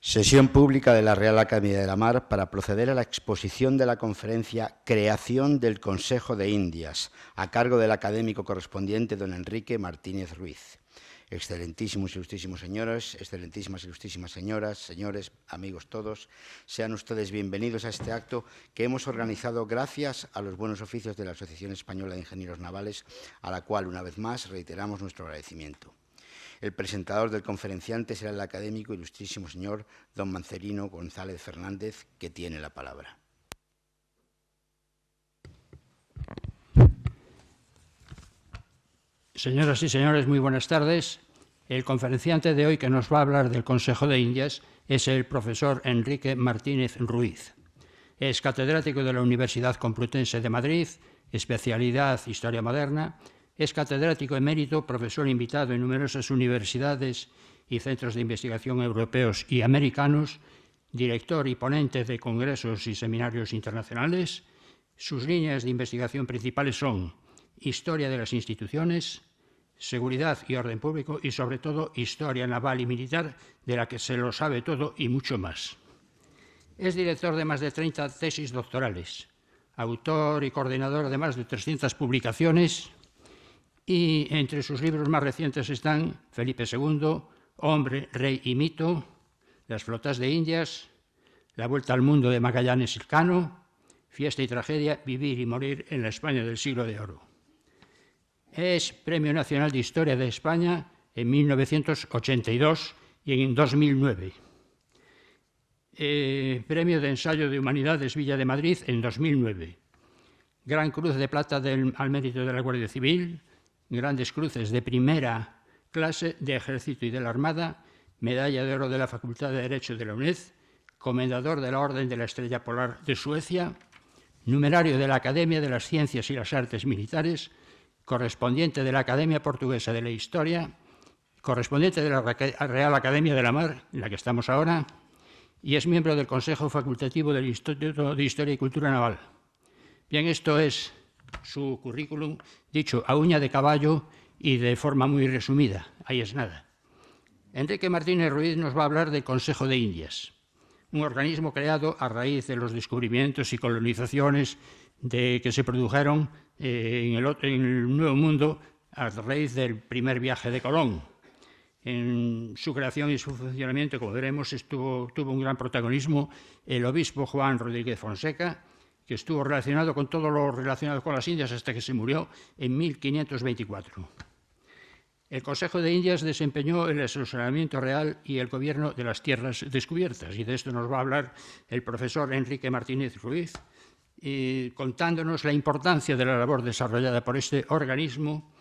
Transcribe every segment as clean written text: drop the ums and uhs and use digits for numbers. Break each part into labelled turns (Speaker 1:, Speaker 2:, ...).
Speaker 1: Sesión pública de la Real Academia de la Mar para proceder a la exposición de la conferencia Creación del Consejo de Indias, a cargo del académico correspondiente don Enrique Martínez Ruiz. Excelentísimos y ilustrísimos señores, excelentísimas y ilustrísimas señoras, señores, amigos todos, sean ustedes bienvenidos a este acto que hemos organizado gracias a los buenos oficios de la Asociación Española de Ingenieros Navales, a la cual, una vez más, reiteramos nuestro agradecimiento. El presentador del conferenciante será el académico ilustrísimo señor don Mancerino González Fernández, que tiene la palabra.
Speaker 2: Señoras y señores, muy buenas tardes. El conferenciante de hoy que nos va a hablar del Consejo de Indias es el profesor Enrique Martínez Ruiz. Es catedrático de la Universidad Complutense de Madrid, especialidad Historia Moderna. Es catedrático emérito, profesor invitado en numerosas universidades y centros de investigación europeos y americanos, director y ponente de congresos y seminarios internacionales. Sus líneas de investigación principales son historia de las instituciones, seguridad y orden público y, sobre todo, historia naval y militar, de la que se lo sabe todo y mucho más. Es director de más de 30 tesis doctorales, autor y coordinador de más de 300 publicaciones, y entre sus libros más recientes están Felipe II, Hombre, Rey y Mito, Las flotas de Indias, La vuelta al mundo de Magallanes Elcano, Fiesta y tragedia, Vivir y morir en la España del siglo de oro. Es Premio Nacional de Historia de España en 1982 y en 2009. Premio de Ensayo de Humanidades Villa de Madrid en 2009. Gran Cruz de Plata al Mérito de la Guardia Civil, Grandes Cruces de primera clase de Ejército y de la Armada, Medalla de Oro de la Facultad de Derecho de la UNED, Comendador de la Orden de la Estrella Polar de Suecia, Numerario de la Academia de las Ciencias y las Artes Militares, correspondiente de la Academia Portuguesa de la Historia, correspondiente de la Real Academia de la Mar, en la que estamos ahora, y es miembro del Consejo Facultativo del Instituto de Historia y Cultura Naval. Bien, esto es su currículum, dicho a uña de caballo y de forma muy resumida. Ahí es nada. Enrique Martínez Ruiz nos va a hablar del Consejo de Indias, un organismo creado a raíz de los descubrimientos y colonizaciones que se produjeron en el Nuevo Mundo a raíz del primer viaje de Colón. En su creación y su funcionamiento, como veremos, tuvo un gran protagonismo el obispo Juan Rodríguez Fonseca, que estuvo relacionado con todo lo relacionado con las Indias hasta que se murió en 1524. El Consejo de Indias desempeñó el asesoramiento real y el gobierno de las tierras descubiertas, y de esto nos va a hablar el profesor Enrique Martínez Ruiz, contándonos la importancia de la labor desarrollada por este organismo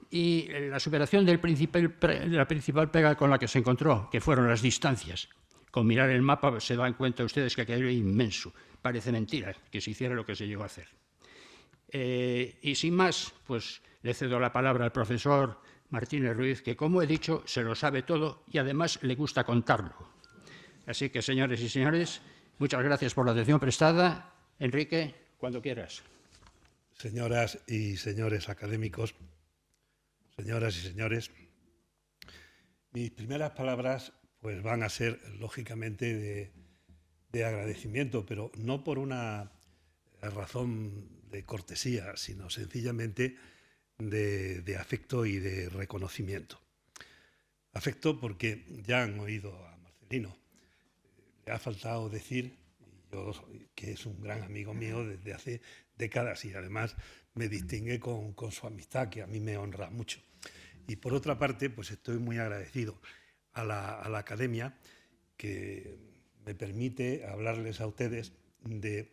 Speaker 2: y la superación de la principal pega con la que se encontró, que fueron las distancias. Con mirar el mapa se dan cuenta ustedes que aquello era inmenso. Parece mentira que se hiciera lo que se llegó a hacer. Y sin más, pues le cedo la palabra al profesor Martínez Ruiz, que, como he dicho, se lo sabe todo y además le gusta contarlo. Así que, señores y señores, muchas gracias por la atención prestada. Enrique, cuando quieras.
Speaker 3: Señoras y señores académicos, señoras y señores, mis primeras palabras pues van a ser, lógicamente, de agradecimiento, pero no por una razón de cortesía, sino sencillamente de afecto y de reconocimiento. Afecto porque ya han oído a Marcelino. Le ha faltado decir que es un gran amigo mío desde hace décadas y además me distingue con su amistad, que a mí me honra mucho. Y por otra parte, pues estoy muy agradecido a la Academia, que me permite hablarles a ustedes de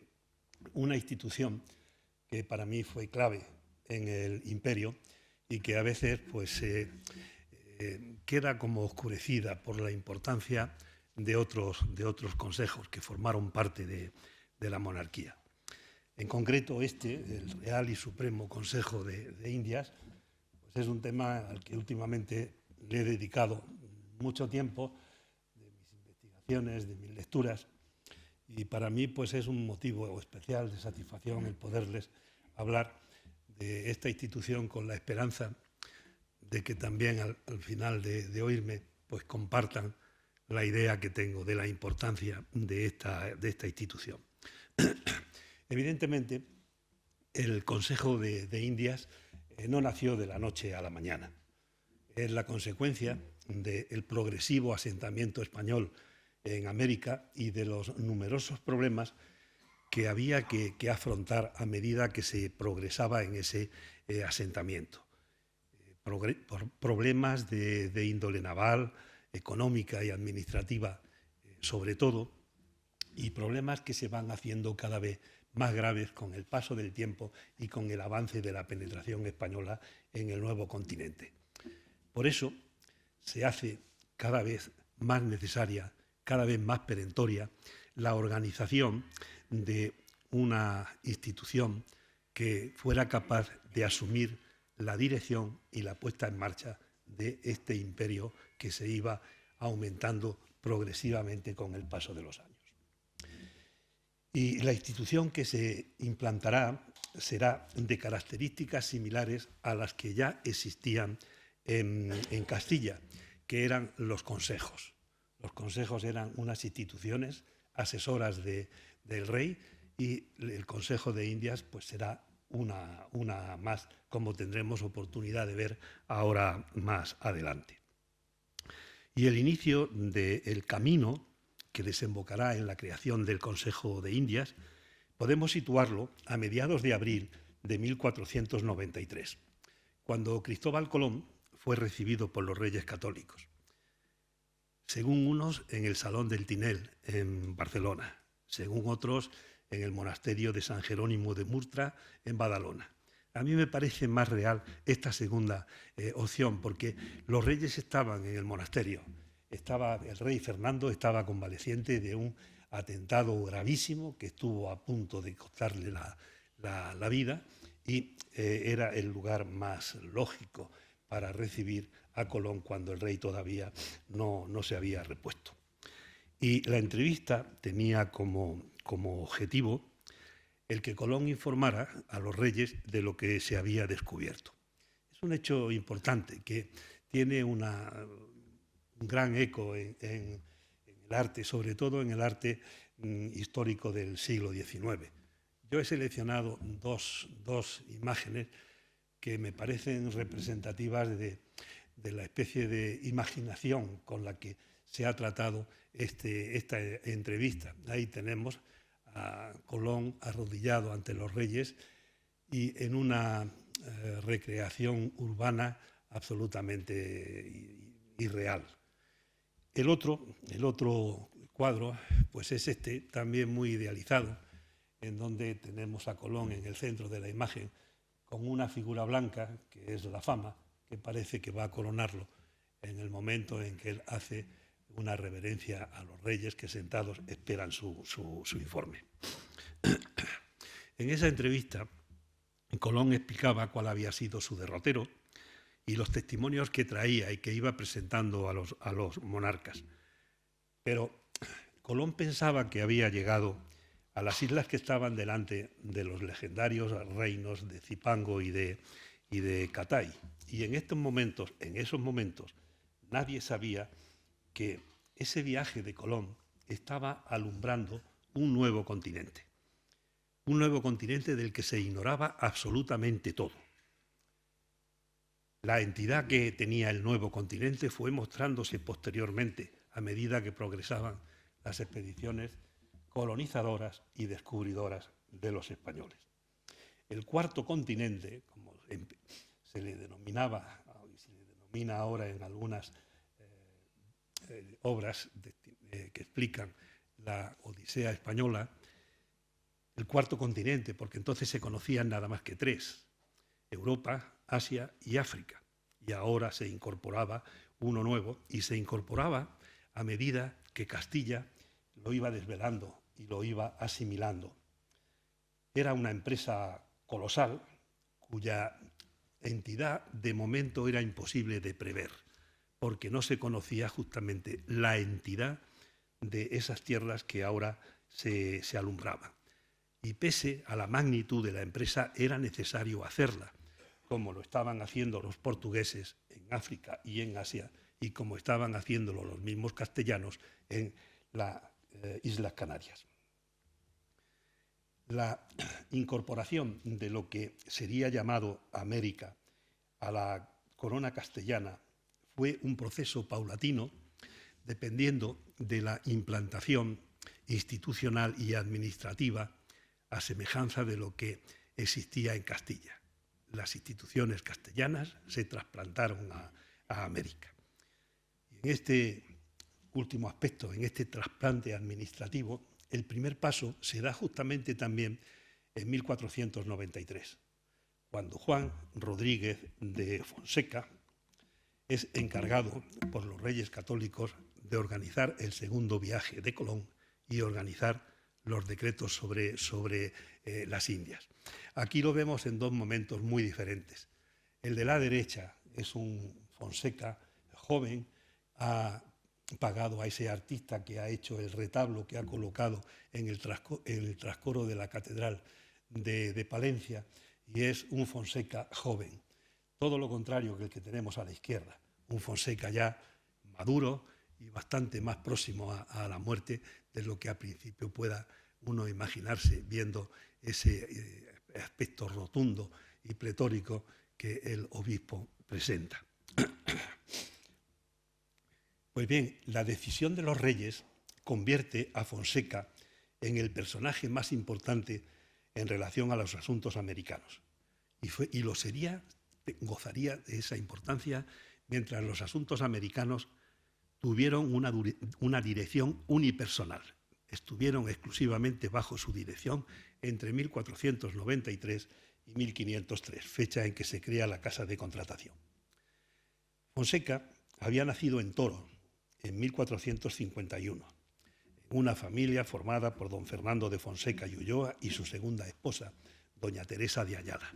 Speaker 3: una institución que para mí fue clave en el imperio y que a veces pues, queda como oscurecida por la importancia de otros consejos que formaron parte de la monarquía. En concreto, el Real y Supremo Consejo de Indias, pues es un tema al que últimamente le he dedicado mucho tiempo, de mis investigaciones, de mis lecturas, y para mí pues es un motivo especial de satisfacción el poderles hablar de esta institución con la esperanza de que también al final de oírme pues compartan la idea que tengo de la importancia de esta institución. Evidentemente, el Consejo de Indias no nació de la noche a la mañana. Es la consecuencia del progresivo asentamiento español en América y de los numerosos problemas que había que afrontar a medida que se progresaba en ese asentamiento. Problemas de índole naval, económica y administrativa, sobre todo, y problemas que se van haciendo cada vez más graves con el paso del tiempo y con el avance de la penetración española en el nuevo continente. Por eso se hace cada vez más necesaria, cada vez más perentoria, la organización de una institución que fuera capaz de asumir la dirección y la puesta en marcha de este imperio que se iba aumentando progresivamente con el paso de los años. Y la institución que se implantará será de características similares a las que ya existían en Castilla, que eran los consejos. Los consejos eran unas instituciones asesoras del rey y el Consejo de Indias pues será una más, como tendremos oportunidad de ver ahora más adelante. Y el inicio del camino que desembocará en la creación del Consejo de Indias podemos situarlo a mediados de abril de 1493, cuando Cristóbal Colón fue recibido por los reyes católicos. Según unos, en el Salón del Tinel, en Barcelona, según otros, en el monasterio de San Jerónimo de Murtra, en Badalona. A mí me parece más real esta segunda opción, porque los reyes estaban en el monasterio. El rey Fernando estaba convaleciente de un atentado gravísimo que estuvo a punto de costarle la vida y era el lugar más lógico para recibir a Colón cuando el rey todavía no se había repuesto. Y la entrevista tenía como objetivo el que Colón informara a los reyes de lo que se había descubierto. Es un hecho importante que tiene un gran eco en el arte, sobre todo en el arte histórico del siglo XIX. Yo he seleccionado dos imágenes que me parecen representativas de la especie de imaginación con la que se ha tratado esta entrevista. Ahí tenemos a Colón arrodillado ante los reyes y en una recreación urbana absolutamente irreal. El otro cuadro pues es también muy idealizado, en donde tenemos a Colón en el centro de la imagen con una figura blanca, que es la fama, que parece que va a coronarlo en el momento en que él hace una reverencia a los reyes que sentados esperan su informe. En esa entrevista, Colón explicaba cuál había sido su derrotero y los testimonios que traía y que iba presentando a los monarcas. Pero Colón pensaba que había llegado a las islas que estaban delante de los legendarios reinos de Zipango y de Catay. Y en esos momentos, nadie sabía que ese viaje de Colón estaba alumbrando un nuevo continente del que se ignoraba absolutamente todo. La entidad que tenía el nuevo continente fue mostrándose posteriormente a medida que progresaban las expediciones colonizadoras y descubridoras de los españoles. El cuarto continente, como se le denominaba y se le denomina ahora en algunas obras que explican la Odisea española, el cuarto continente, porque entonces se conocían nada más que tres: Europa, Asia y África. Y ahora se incorporaba uno nuevo, y se incorporaba a medida que Castilla lo iba desvelando y lo iba asimilando. Era una empresa colosal cuya entidad de momento era imposible de prever, porque no se conocía justamente la entidad de esas tierras que ahora se alumbraban. Y pese a la magnitud de la empresa, era necesario hacerla, como lo estaban haciendo los portugueses en África y en Asia, y como estaban haciéndolo los mismos castellanos en las Islas Canarias. La incorporación de lo que sería llamado América a la corona castellana fue un proceso paulatino, dependiendo de la implantación institucional y administrativa a semejanza de lo que existía en Castilla. Las instituciones castellanas se trasplantaron a América. Y en este último aspecto, en este trasplante administrativo, el primer paso se da justamente también en 1493, cuando Juan Rodríguez de Fonseca es encargado por los reyes católicos de organizar el segundo viaje de Colón y organizar los decretos sobre las Indias. Aquí lo vemos en dos momentos muy diferentes. El de la derecha es un Fonseca joven, ha pagado a ese artista que ha hecho el retablo que ha colocado en el trascoro de la Catedral de Palencia, y es un Fonseca joven. Todo lo contrario que el que tenemos a la izquierda, un Fonseca ya maduro y bastante más próximo a la muerte de lo que al principio pueda uno imaginarse viendo ese aspecto rotundo y pletórico que el obispo presenta. Pues bien, la decisión de los reyes convierte a Fonseca en el personaje más importante en relación a los asuntos americanos. Y lo sería, gozaría de esa importancia mientras los asuntos americanos tuvieron una dirección unipersonal. Estuvieron exclusivamente bajo su dirección entre 1493 y 1503, fecha en que se crea la Casa de Contratación. Fonseca había nacido en Toro en 1451, en una familia formada por don Fernando de Fonseca y Ulloa y su segunda esposa, doña Teresa de Ayala.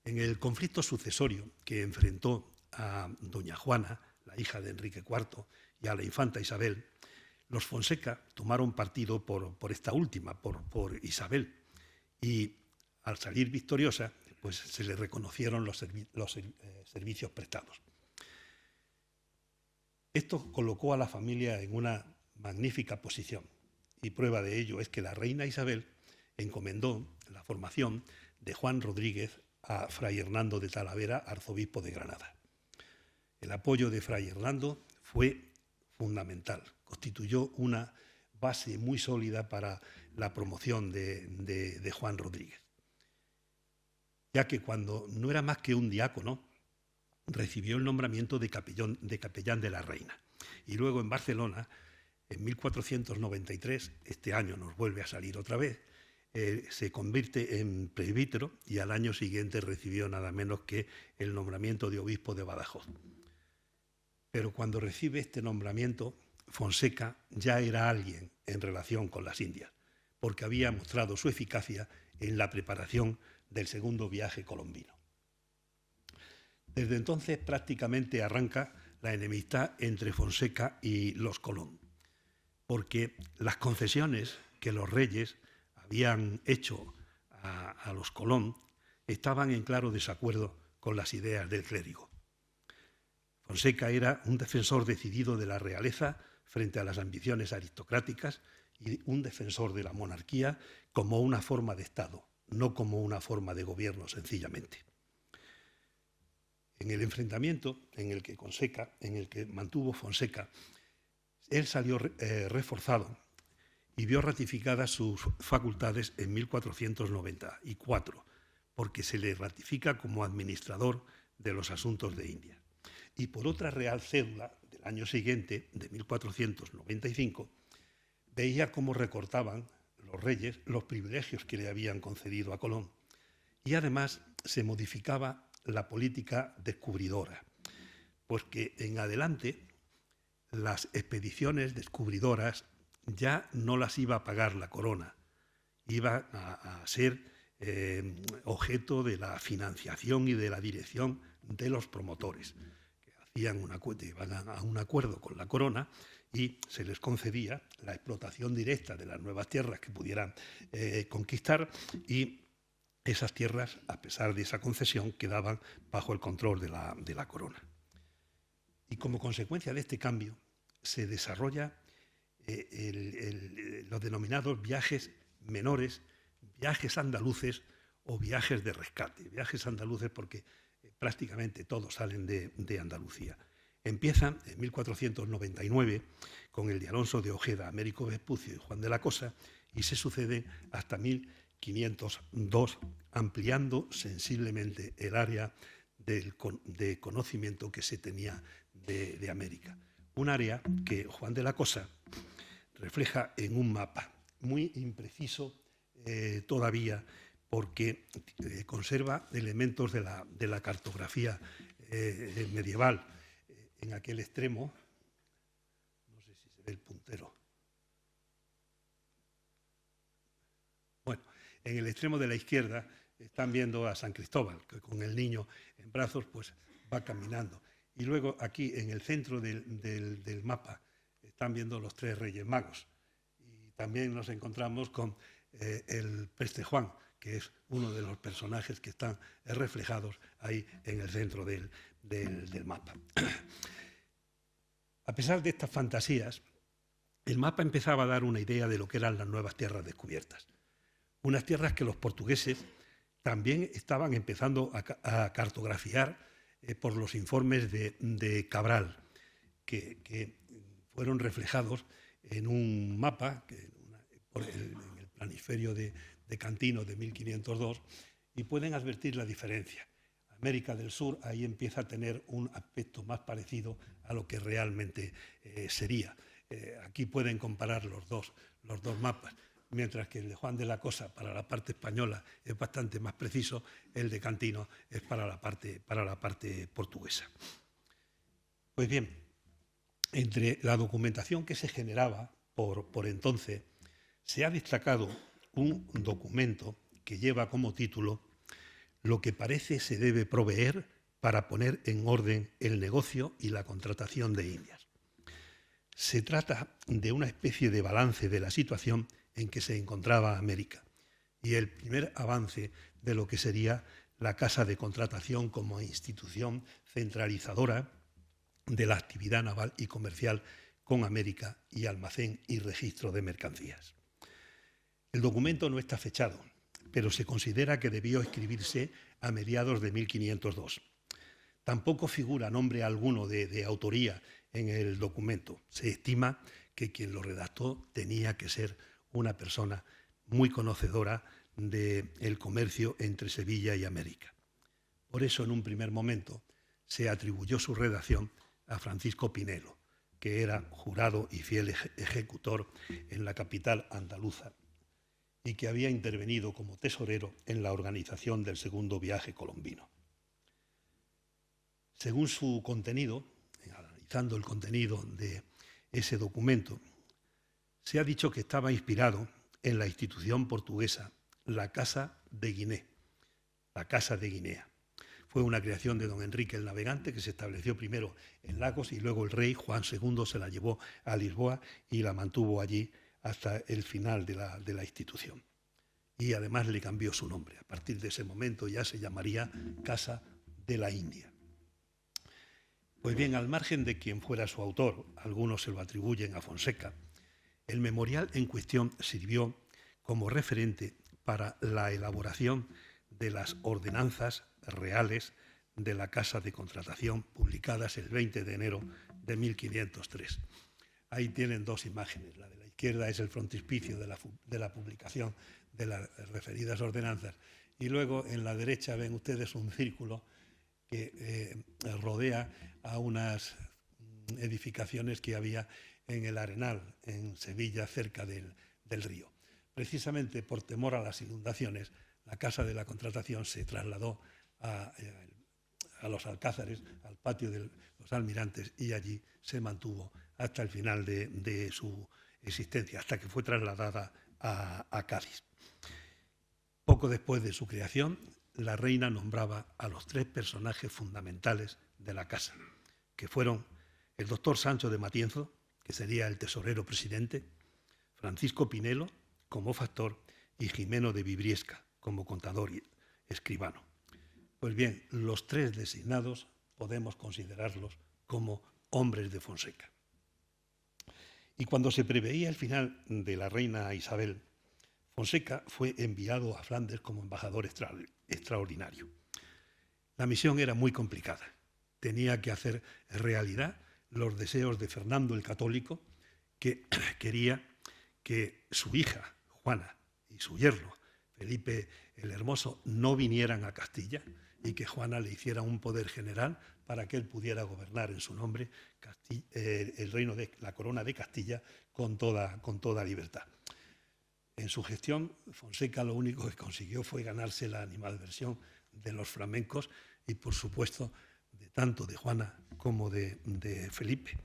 Speaker 3: En el conflicto sucesorio que enfrentó a doña Juana, la hija de Enrique IV, y a la infanta Isabel, los Fonseca tomaron partido por esta última, por Isabel, y al salir victoriosa, pues se le reconocieron los servicios prestados. Esto colocó a la familia en una magnífica posición, y prueba de ello es que la reina Isabel encomendó la formación de Juan Rodríguez a Fray Hernando de Talavera, arzobispo de Granada. El apoyo de Fray Hernando fue fundamental, constituyó una base muy sólida para la promoción de Juan Rodríguez, ya que cuando no era más que un diácono, recibió el nombramiento de capellán de la reina. Y luego en Barcelona, en 1493, este año nos vuelve a salir otra vez, se convierte en presbítero y al año siguiente recibió nada menos que el nombramiento de obispo de Badajoz. Pero cuando recibe este nombramiento, Fonseca ya era alguien en relación con las Indias, porque había mostrado su eficacia en la preparación del segundo viaje colombino. Desde entonces prácticamente arranca la enemistad entre Fonseca y los Colón, porque las concesiones que los reyes habían hecho a los Colón estaban en claro desacuerdo con las ideas del clérigo. Fonseca era un defensor decidido de la realeza frente a las ambiciones aristocráticas y un defensor de la monarquía como una forma de Estado, no como una forma de gobierno sencillamente. En el enfrentamiento en el que mantuvo Fonseca, él salió reforzado y vio ratificadas sus facultades en 1494, porque se le ratifica como administrador de los asuntos de India. Y por otra real cédula del año siguiente, de 1495, veía cómo recortaban los reyes los privilegios que le habían concedido a Colón. Y además se modificaba la política descubridora, porque en adelante las expediciones descubridoras ya no las iba a pagar la corona, iba a ser objeto de la financiación y de la dirección de los promotores, que iban a un acuerdo con la corona y se les concedía la explotación directa de las nuevas tierras que pudieran conquistar, y esas tierras, a pesar de esa concesión, quedaban bajo el control de la corona. Y como consecuencia de este cambio se desarrolla los denominados viajes menores, viajes andaluces o viajes de rescate. Viajes andaluces porque prácticamente todos salen de Andalucía. Empiezan en 1499 con el de Alonso de Ojeda, Américo Vespucio y Juan de la Cosa, y se suceden hasta 1502, ampliando sensiblemente el área de conocimiento que se tenía de América. Un área que Juan de la Cosa refleja en un mapa muy impreciso todavía, porque conserva elementos de la cartografía medieval. En aquel extremo, no sé si se ve el puntero. Bueno, en el extremo de la izquierda están viendo a San Cristóbal, que con el niño en brazos pues va caminando. Y luego aquí en el centro del mapa están viendo los 3 Reyes Magos. Y también nos encontramos con el Preste Juan, que es uno de los personajes que están reflejados ahí en el centro del mapa. A pesar de estas fantasías, el mapa empezaba a dar una idea de lo que eran las nuevas tierras descubiertas. Unas tierras que los portugueses también estaban empezando a cartografiar por los informes de Cabral, que fueron reflejados en un mapa, en el planisferio de Cantino de 1502, y pueden advertir la diferencia. América del Sur ahí empieza a tener un aspecto más parecido a lo que realmente sería. Aquí pueden comparar los dos mapas, mientras que el de Juan de la Cosa para la parte española es bastante más preciso, el de Cantino es para la parte portuguesa. Pues bien, entre la documentación que se generaba por entonces, se ha destacado un documento que lleva como título "Lo que parece se debe proveer para poner en orden el negocio y la contratación de indias". Se trata de una especie de balance de la situación en que se encontraba América y el primer avance de lo que sería la Casa de Contratación como institución centralizadora de la actividad naval y comercial con América y almacén y registro de mercancías. El documento no está fechado, pero se considera que debió escribirse a mediados de 1502. Tampoco figura nombre alguno de autoría en el documento. Se estima que quien lo redactó tenía que ser una persona muy conocedora del comercio entre Sevilla y América. Por eso, en un primer momento, se atribuyó su redacción a Francisco Pinelo, que era jurado y fiel ejecutor en la capital andaluza y que había intervenido como tesorero en la organización del segundo viaje colombino. Según su contenido, analizando el contenido de ese documento, se ha dicho que estaba inspirado en la institución portuguesa, la Casa de Guinea. Fue una creación de don Enrique el Navegante, que se estableció primero en Lagos y luego el rey Juan II se la llevó a Lisboa y la mantuvo allí hasta el final de la institución. Y además le cambió su nombre. A partir de ese momento ya se llamaría Casa de la India. Pues bien, al margen de quien fuera su autor, algunos se lo atribuyen a Fonseca, el memorial en cuestión sirvió como referente para la elaboración de las ordenanzas reales de la Casa de Contratación, publicadas el 20 de enero de 1503. Ahí tienen 2 imágenes. La de la izquierda es el frontispicio de la publicación de las referidas ordenanzas. Y luego en la derecha ven ustedes un círculo que rodea a unas edificaciones que había en el Arenal, en Sevilla, cerca del río. Precisamente por temor a las inundaciones, la Casa de la Contratación se trasladó a los Alcázares, al patio de los Almirantes, y allí se mantuvo hasta el final de su existencia, hasta que fue trasladada a Cádiz. Poco después de su creación, la reina nombraba a los 3 personajes fundamentales de la casa, que fueron el doctor Sancho de Matienzo, que sería el tesorero presidente, Francisco Pinelo como factor y Jimeno de Vibriesca como contador y escribano. Pues bien, los 3 designados podemos considerarlos como hombres de Fonseca. Y cuando se preveía el final de la reina Isabel, Fonseca fue enviado a Flandes como embajador extraordinario. La misión era muy complicada. Tenía que hacer realidad los deseos de Fernando el Católico, que quería que su hija, Juana, y su yerno, Felipe el Hermoso, no vinieran a Castilla y que Juana le hiciera un poder general para que él pudiera gobernar en su nombre el reino de la corona de Castilla con toda libertad. En su gestión, Fonseca lo único que consiguió fue ganarse la animadversión de los flamencos y, por supuesto, tanto de Juana como de Felipe.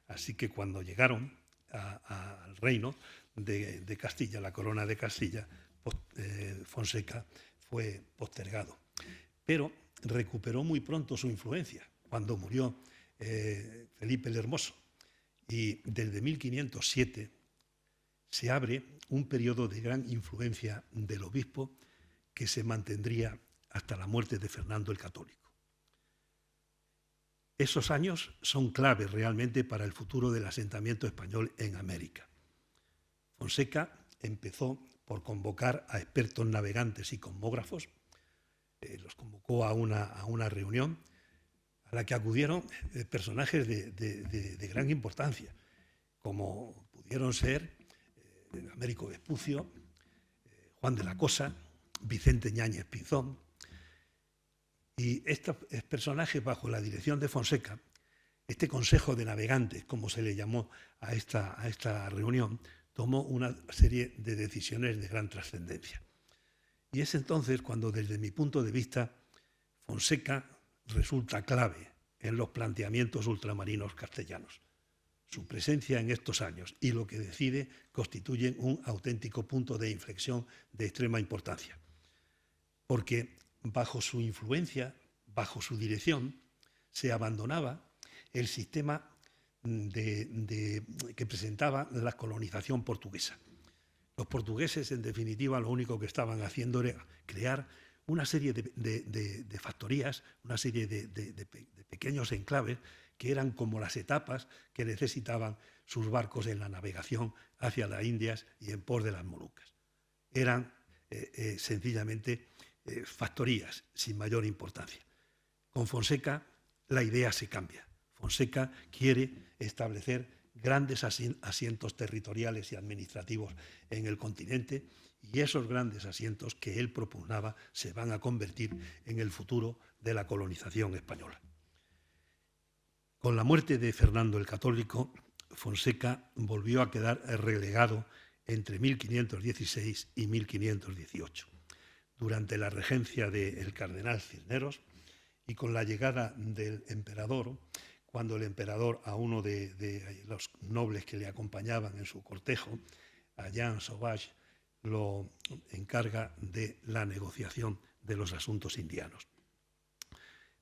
Speaker 3: Así que cuando llegaron al reino de Castilla, la corona de Castilla, Fonseca fue postergado. Pero recuperó muy pronto su influencia cuando murió Felipe el Hermoso. Y desde 1507 se abre un periodo de gran influencia del obispo que se mantendría hasta la muerte de Fernando el Católico. Esos años son claves realmente para el futuro del asentamiento español en América. Fonseca empezó por convocar a expertos navegantes y cosmógrafos, los convocó a una reunión a la que acudieron personajes de gran importancia, como pudieron ser Américo Vespucio, Juan de la Cosa, Vicente Ñáñez Pinzón. Y estos personajes, bajo la dirección de Fonseca, este Consejo de Navegantes, como se le llamó a esta reunión, tomó una serie de decisiones de gran trascendencia. Y es entonces cuando, desde mi punto de vista, Fonseca resulta clave en los planteamientos ultramarinos castellanos. Su presencia en estos años y lo que decide constituyen un auténtico punto de inflexión de extrema importancia. Porque bajo su influencia, bajo su dirección, se abandonaba el sistema que presentaba la colonización portuguesa. Los portugueses, en definitiva, lo único que estaban haciendo era crear una serie de factorías, una serie de pequeños enclaves que eran como las etapas que necesitaban sus barcos en la navegación hacia las Indias y en pos de las Molucas. Eran sencillamente factorías sin mayor importancia. Con Fonseca la idea se cambia. Fonseca quiere establecer grandes asientos territoriales y administrativos en el continente y esos grandes asientos que él propugnaba se van a convertir en el futuro de la colonización española. Con la muerte de Fernando el Católico, Fonseca volvió a quedar relegado entre 1516 y 1518. Durante la regencia del cardenal Cisneros y con la llegada del emperador, cuando el emperador a uno de los nobles que le acompañaban en su cortejo, a Jean Sauvage, lo encarga de la negociación de los asuntos indianos.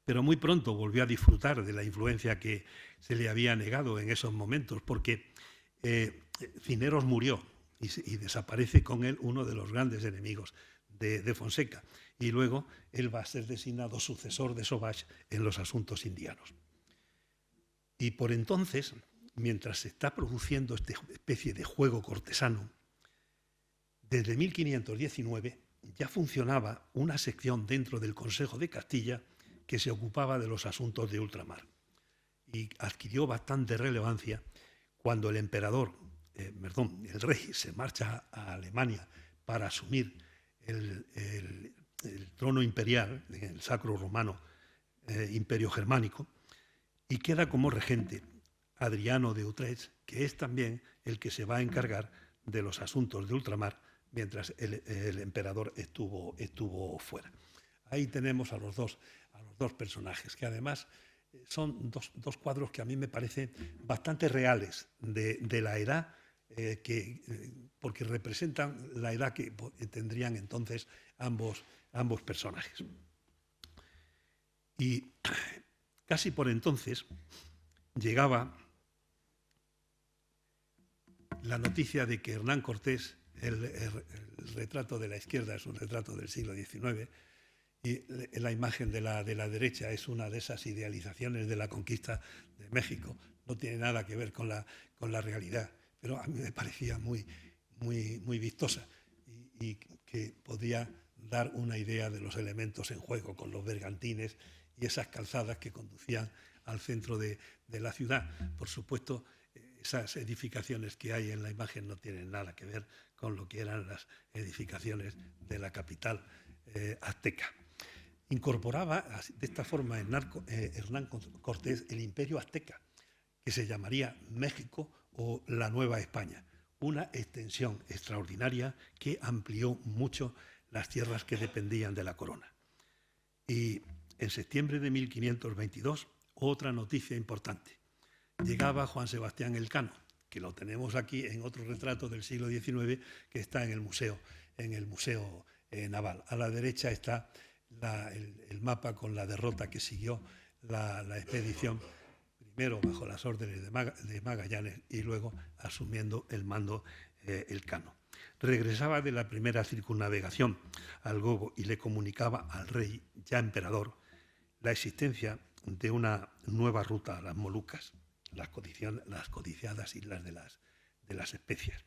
Speaker 3: Pero muy pronto volvió a disfrutar de la influencia que se le había negado en esos momentos, porque Cisneros murió y desaparece con él uno de los grandes enemigos de Fonseca, y luego él va a ser designado sucesor de Sauvage en los asuntos indianos. Y por entonces, mientras se está produciendo esta especie de juego cortesano, desde 1519 ya funcionaba una sección dentro del Consejo de Castilla que se ocupaba de los asuntos de ultramar. Y adquirió bastante relevancia cuando el rey se marcha a Alemania para asumir el trono imperial en el Sacro Romano Imperio Germánico, y queda como regente Adriano de Utrecht, que es también el que se va a encargar de los asuntos de ultramar mientras el emperador estuvo fuera. Ahí tenemos a los dos personajes, que además son dos cuadros que a mí me parecen bastante reales de la edad, porque representan la edad que tendrían entonces ambos personajes. Y casi por entonces llegaba la noticia de que Hernán Cortés, el retrato de la izquierda es un retrato del siglo XIX, Y la imagen de la derecha es una de esas idealizaciones de la conquista de México. No tiene nada que ver con la realidad, pero a mí me parecía muy vistosa y que podía dar una idea de los elementos en juego con los bergantines y esas calzadas que conducían al centro de la ciudad. Por supuesto, esas edificaciones que hay en la imagen no tienen nada que ver con lo que eran las edificaciones de la capital azteca. Incorporaba de esta forma Hernán Cortés el imperio azteca, que se llamaría México o la Nueva España, una extensión extraordinaria que amplió mucho las tierras que dependían de la corona. Y en septiembre de 1522, otra noticia importante. Llegaba Juan Sebastián Elcano, que lo tenemos aquí en otro retrato del siglo XIX que está en el museo naval. A la derecha está el mapa con la derrota que siguió la expedición, primero bajo las órdenes de Magallanes y luego asumiendo el mando Elcano. Regresaba de la primera circunnavegación al Gogo y le comunicaba al rey, ya emperador, la existencia de una nueva ruta a las Molucas, las codiciadas islas de las especias.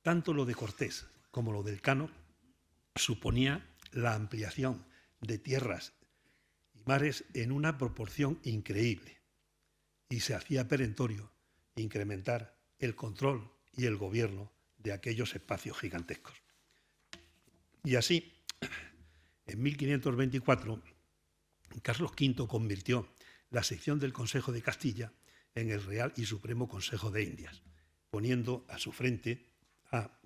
Speaker 3: Tanto lo de Cortés como lo de Elcano suponía la ampliación de tierras y mares en una proporción increíble y se hacía perentorio incrementar el control y el gobierno de aquellos espacios gigantescos. Y así, en 1524, Carlos V convirtió la sección del Consejo de Castilla en el Real y Supremo Consejo de Indias, poniendo a su frente a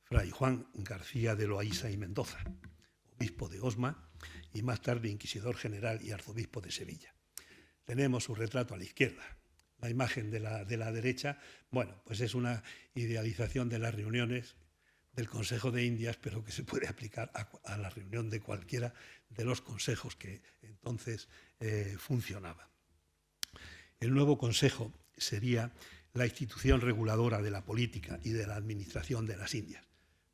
Speaker 3: Fray Juan García de Loayza y Mendoza, obispo de Osma y más tarde inquisidor general y arzobispo de Sevilla. Tenemos su retrato a la izquierda. La imagen de la derecha, bueno, pues es una idealización de las reuniones del Consejo de Indias, pero que se puede aplicar a la reunión de cualquiera de los consejos que entonces funcionaban. El nuevo Consejo sería la institución reguladora de la política y de la administración de las Indias,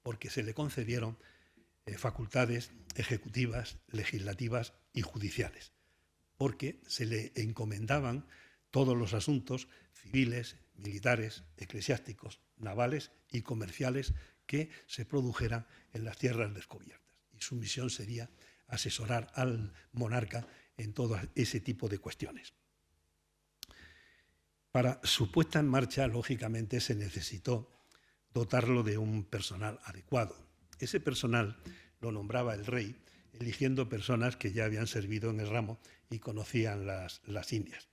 Speaker 3: porque se le concedieron facultades ejecutivas, legislativas y judiciales, porque se le encomendaban todos los asuntos civiles, militares, eclesiásticos, navales y comerciales que se produjeran en las tierras descubiertas. Y su misión sería asesorar al monarca en todo ese tipo de cuestiones. Para su puesta en marcha, lógicamente, se necesitó dotarlo de un personal adecuado. Ese personal lo nombraba el rey, eligiendo personas que ya habían servido en el ramo y conocían las Indias.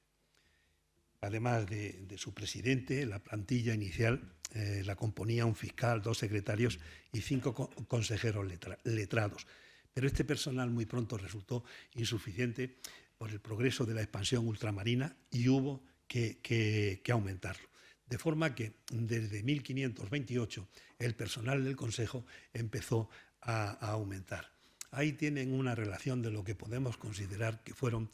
Speaker 3: Además de su presidente, la plantilla inicial la componía un fiscal, 2 secretarios y 5 consejeros letrados. Pero este personal muy pronto resultó insuficiente por el progreso de la expansión ultramarina y hubo que aumentarlo. De forma que desde 1528 el personal del Consejo empezó a aumentar. Ahí tienen una relación de lo que podemos considerar que fueron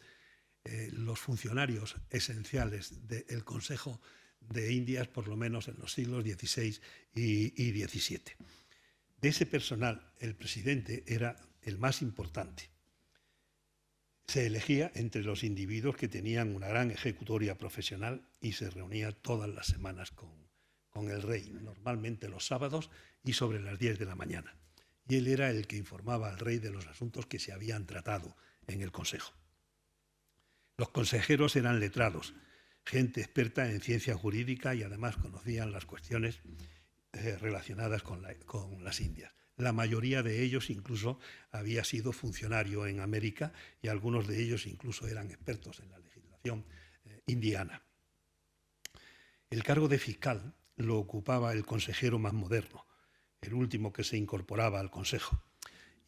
Speaker 3: los funcionarios esenciales del Consejo de Indias, por lo menos en los siglos XVI y XVII. De ese personal, el presidente era el más importante. Se elegía entre los individuos que tenían una gran ejecutoria profesional y se reunía todas las semanas con el rey, normalmente los sábados y sobre las 10 de la mañana. Y él era el que informaba al rey de los asuntos que se habían tratado en el Consejo. Los consejeros eran letrados, gente experta en ciencia jurídica y además conocían las cuestiones relacionadas con las Indias. La mayoría de ellos incluso había sido funcionario en América y algunos de ellos incluso eran expertos en la legislación indiana. El cargo de fiscal lo ocupaba el consejero más moderno, el último que se incorporaba al Consejo,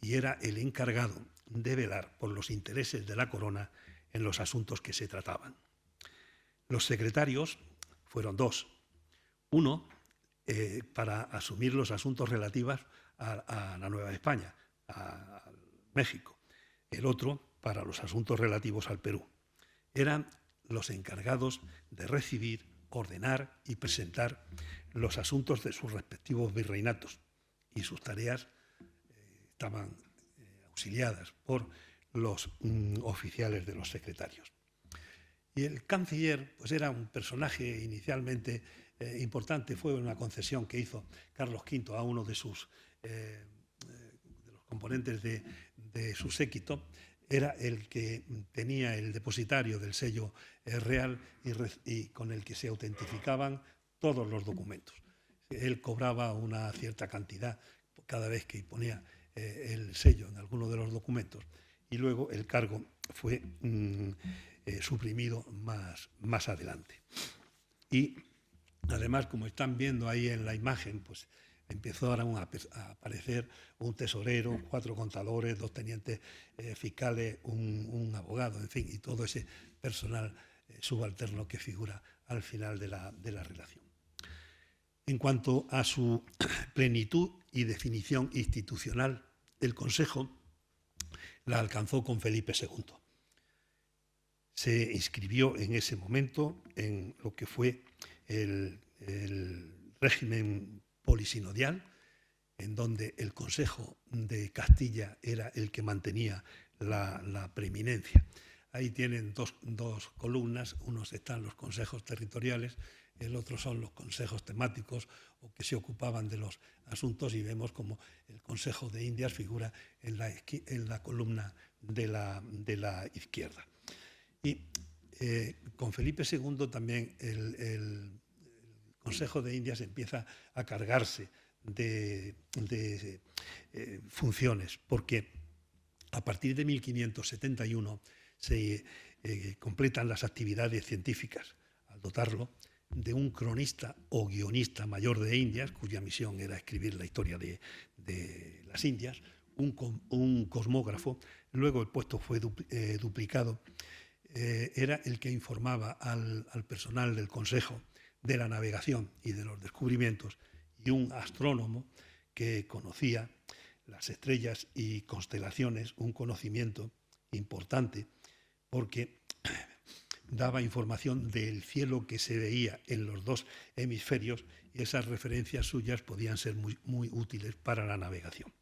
Speaker 3: y era el encargado de velar por los intereses de la corona en los asuntos que se trataban. Los secretarios fueron 2. Uno para asumir los asuntos relativos a la Nueva España, a México. El otro para los asuntos relativos al Perú. Eran los encargados de recibir, ordenar y presentar los asuntos de sus respectivos virreinatos y sus tareas estaban auxiliadas por los oficiales de los secretarios. Y el canciller pues era un personaje inicialmente importante, fue una concesión que hizo Carlos V a uno de los componentes de su séquito. Era el que tenía el depositario del sello real y con el que se autentificaban todos los documentos. Él cobraba una cierta cantidad cada vez que ponía el sello en alguno de los documentos, y luego el cargo fue suprimido más adelante. Y además, como están viendo ahí en la imagen, pues empezaron a aparecer un tesorero, 4 contadores, 2 tenientes fiscales, un abogado, en fin, y todo ese personal subalterno que figura al final de la relación. En cuanto a su plenitud y definición institucional, el Consejo la alcanzó con Felipe II. Se inscribió en ese momento en lo que fue el régimen polisinodial, en donde el Consejo de Castilla era el que mantenía la preeminencia. Ahí tienen dos columnas, unos están los consejos territoriales, el otro son los consejos temáticos o que se ocupaban de los asuntos, y vemos como el Consejo de Indias figura en la columna de la izquierda. Y con Felipe II también el Consejo de Indias empieza a cargarse de funciones, porque a partir de 1571 se completan las actividades científicas al dotarlo de un cronista o guionista mayor de Indias, cuya misión era escribir la historia de las Indias, un cosmógrafo. Luego el puesto fue duplicado. Era el que informaba al personal del Consejo de la navegación y de los descubrimientos, y un astrónomo que conocía las estrellas y constelaciones, un conocimiento importante porque daba información del cielo que se veía en los 2 hemisferios, y esas referencias suyas podían ser muy útiles para la navegación.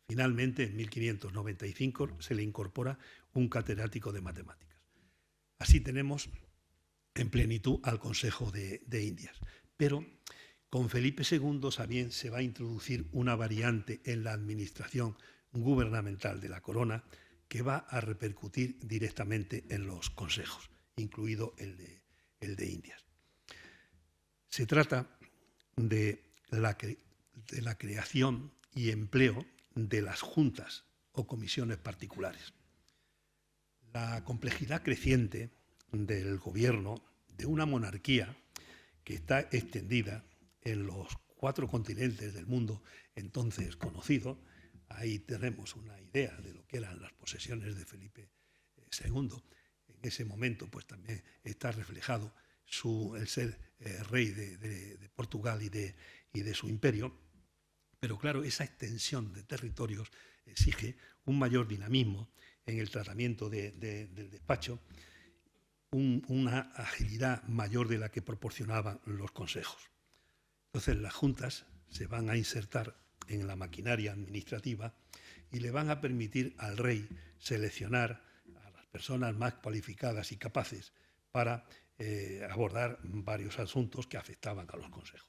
Speaker 3: Finalmente, en 1595 se le incorpora un catedrático de matemáticas. Así tenemos en plenitud al Consejo de Indias. Pero con Felipe II también se va a introducir una variante en la administración gubernamental de la corona que va a repercutir directamente en los consejos, incluido el de Indias. Se trata de la creación y empleo de las juntas o comisiones particulares. La complejidad creciente del gobierno de una monarquía que está extendida en los 4 continentes del mundo entonces conocido. Ahí tenemos una idea de lo que eran las posesiones de Felipe II. En ese momento pues también está reflejado el ser rey de Portugal y de su imperio. Pero claro, esa extensión de territorios exige un mayor dinamismo en el tratamiento del despacho, una agilidad mayor de la que proporcionaban los consejos. Entonces las juntas se van a insertar en la maquinaria administrativa y le van a permitir al rey seleccionar a las personas más cualificadas y capaces para abordar varios asuntos que afectaban a los consejos.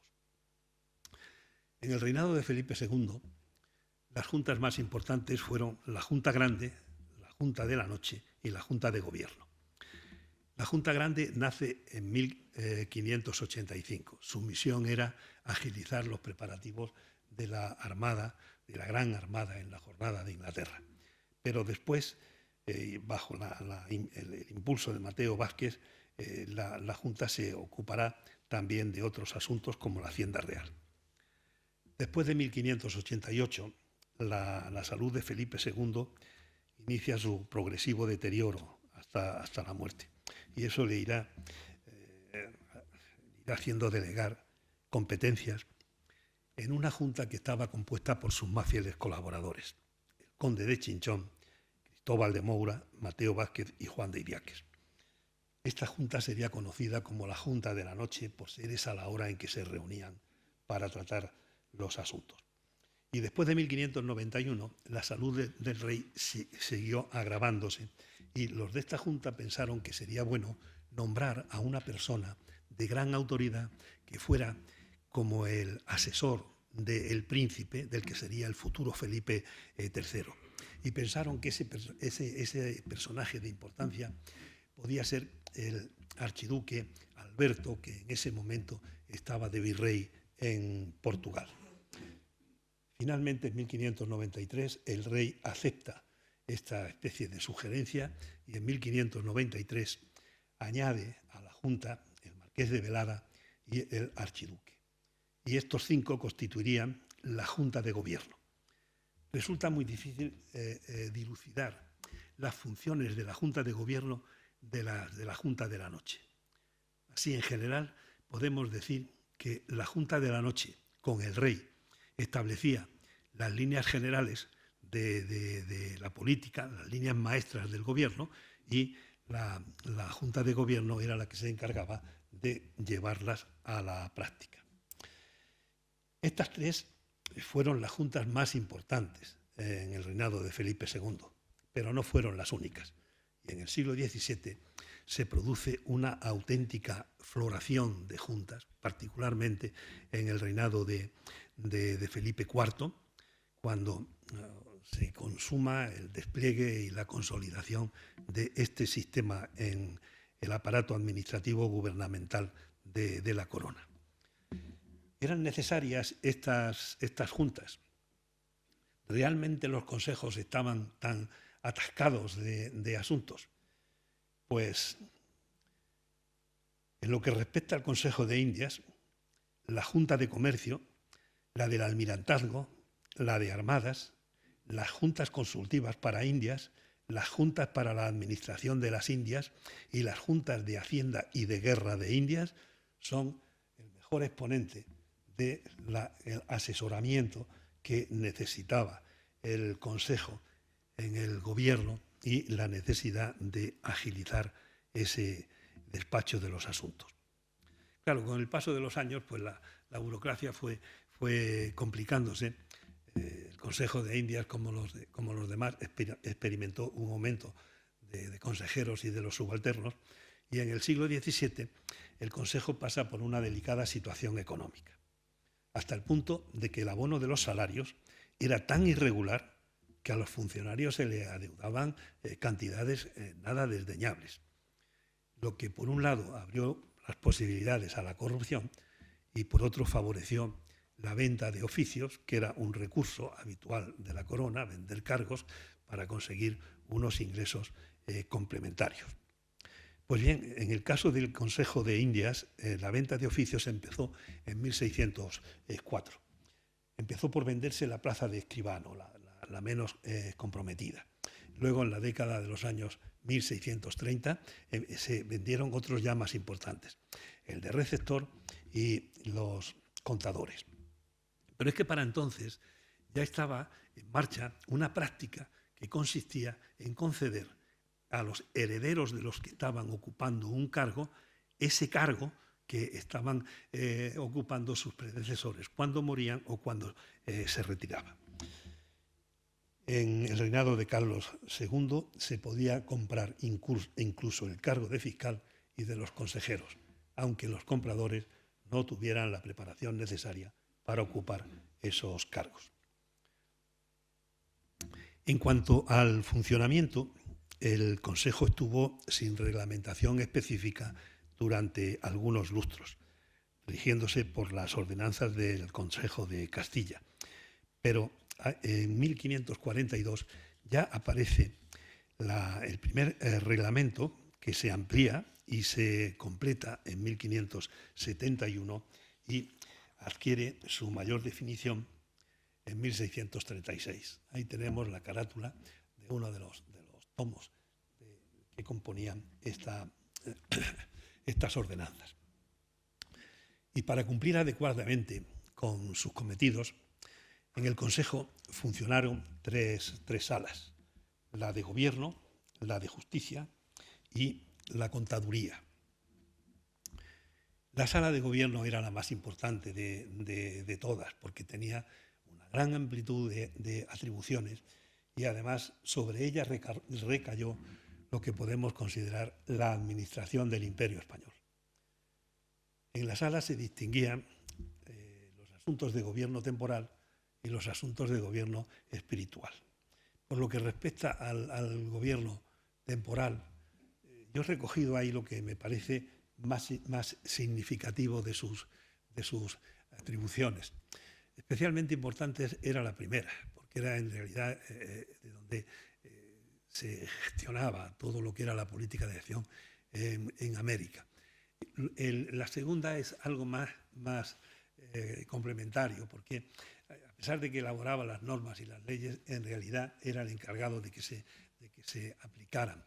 Speaker 3: En el reinado de Felipe II, las juntas más importantes fueron la Junta Grande, la Junta de la Noche y la Junta de Gobierno. La Junta Grande nace en 1585. Su misión era agilizar los preparativos de la Armada, de la Gran Armada en la Jornada de Inglaterra. Pero después, bajo el impulso de Mateo Vázquez, la Junta se ocupará también de otros asuntos como la Hacienda Real. Después de 1588, la salud de Felipe II inicia su progresivo deterioro hasta la muerte. Y eso le irá haciendo delegar competencias en una junta que estaba compuesta por sus más fieles colaboradores: el conde de Chinchón, Cristóbal de Moura, Mateo Vázquez y Juan de Idiáquez. Esta junta sería conocida como la Junta de la Noche por ser esa la hora en que se reunían para tratar los asuntos. Y después de 1591, la salud del rey siguió agravándose y los de esta junta pensaron que sería bueno nombrar a una persona de gran autoridad que fuera como el asesor del príncipe, del que sería el futuro Felipe III. Y pensaron que ese personaje de importancia podía ser el archiduque Alberto, que en ese momento estaba de virrey en Portugal. Finalmente, en 1593, el rey acepta esta especie de sugerencia y en 1593 añade a la Junta el marqués de Velada y el archiduque. Y estos 5 constituirían la Junta de Gobierno. Resulta muy difícil dilucidar las funciones de la Junta de Gobierno de la Junta de la Noche. Así, en general, podemos decir que la Junta de la Noche, con el rey, establecía las líneas generales de la política, las líneas maestras del gobierno, y la Junta de Gobierno era la que se encargaba de llevarlas a la práctica. Estas 3 fueron las juntas más importantes en el reinado de Felipe II, pero no fueron las únicas. Y en el siglo XVII se produce una auténtica floración de juntas, particularmente en el reinado de Felipe IV, cuando se consuma el despliegue y la consolidación de este sistema en el aparato administrativo gubernamental de la corona. ¿Eran necesarias estas juntas? ¿Realmente los consejos estaban tan atascados de asuntos? Pues en lo que respecta al Consejo de Indias, la Junta de Comercio, la del Almirantazgo, la de Armadas, las juntas consultivas para Indias, las juntas para la administración de las Indias y las juntas de Hacienda y de Guerra de Indias son el mejor exponente del asesoramiento que necesitaba el Consejo en el gobierno y la necesidad de agilizar ese despacho de los asuntos. Claro, con el paso de los años, pues la burocracia fue complicándose. El Consejo de Indias, como los demás, experimentó un aumento de consejeros y de los subalternos, y en el siglo XVII el Consejo pasa por una delicada situación económica, hasta el punto de que el abono de los salarios era tan irregular que a los funcionarios se le adeudaban cantidades nada desdeñables, lo que por un lado abrió las posibilidades a la corrupción y por otro favoreció la venta de oficios, que era un recurso habitual de la corona, vender cargos para conseguir unos ingresos complementarios. Pues bien, en el caso del Consejo de Indias, la venta de oficios empezó en 1604. Empezó por venderse la plaza de escribano, la menos comprometida. Luego, en la década de los años 1630, se vendieron otros ya más importantes, el de receptor y los contadores. Pero es que para entonces ya estaba en marcha una práctica que consistía en conceder a los herederos de los que estaban ocupando un cargo, ese cargo que estaban ocupando sus predecesores cuando morían o cuando se retiraban. En el reinado de Carlos II se podía comprar incluso el cargo de fiscal y de los consejeros, aunque los compradores no tuvieran la preparación necesaria para ocupar esos cargos. En cuanto al funcionamiento, el Consejo estuvo sin reglamentación específica durante algunos lustros, rigiéndose por las ordenanzas del Consejo de Castilla. Pero en 1542 ya aparece el primer reglamento, que se amplía y se completa en 1571 y adquiere su mayor definición en 1636. Ahí tenemos la carátula de uno de los tomos que componían estas ordenanzas. Y para cumplir adecuadamente con sus cometidos, en el Consejo funcionaron tres salas: la de Gobierno, la de Justicia y la Contaduría. La sala de Gobierno era la más importante de todas, porque tenía una gran amplitud de atribuciones, y además sobre ella recayó lo que podemos considerar la administración del Imperio español. En la sala se distinguían los asuntos de gobierno temporal y los asuntos de gobierno espiritual. Por lo que respecta al gobierno temporal, yo he recogido ahí lo que me parece más significativo de sus atribuciones. Especialmente importante era la primera, porque era en realidad de donde se gestionaba todo lo que era la política de acción en América. La segunda es algo más complementario, porque a pesar de que elaboraba las normas y las leyes, en realidad era el encargado de que se aplicaran.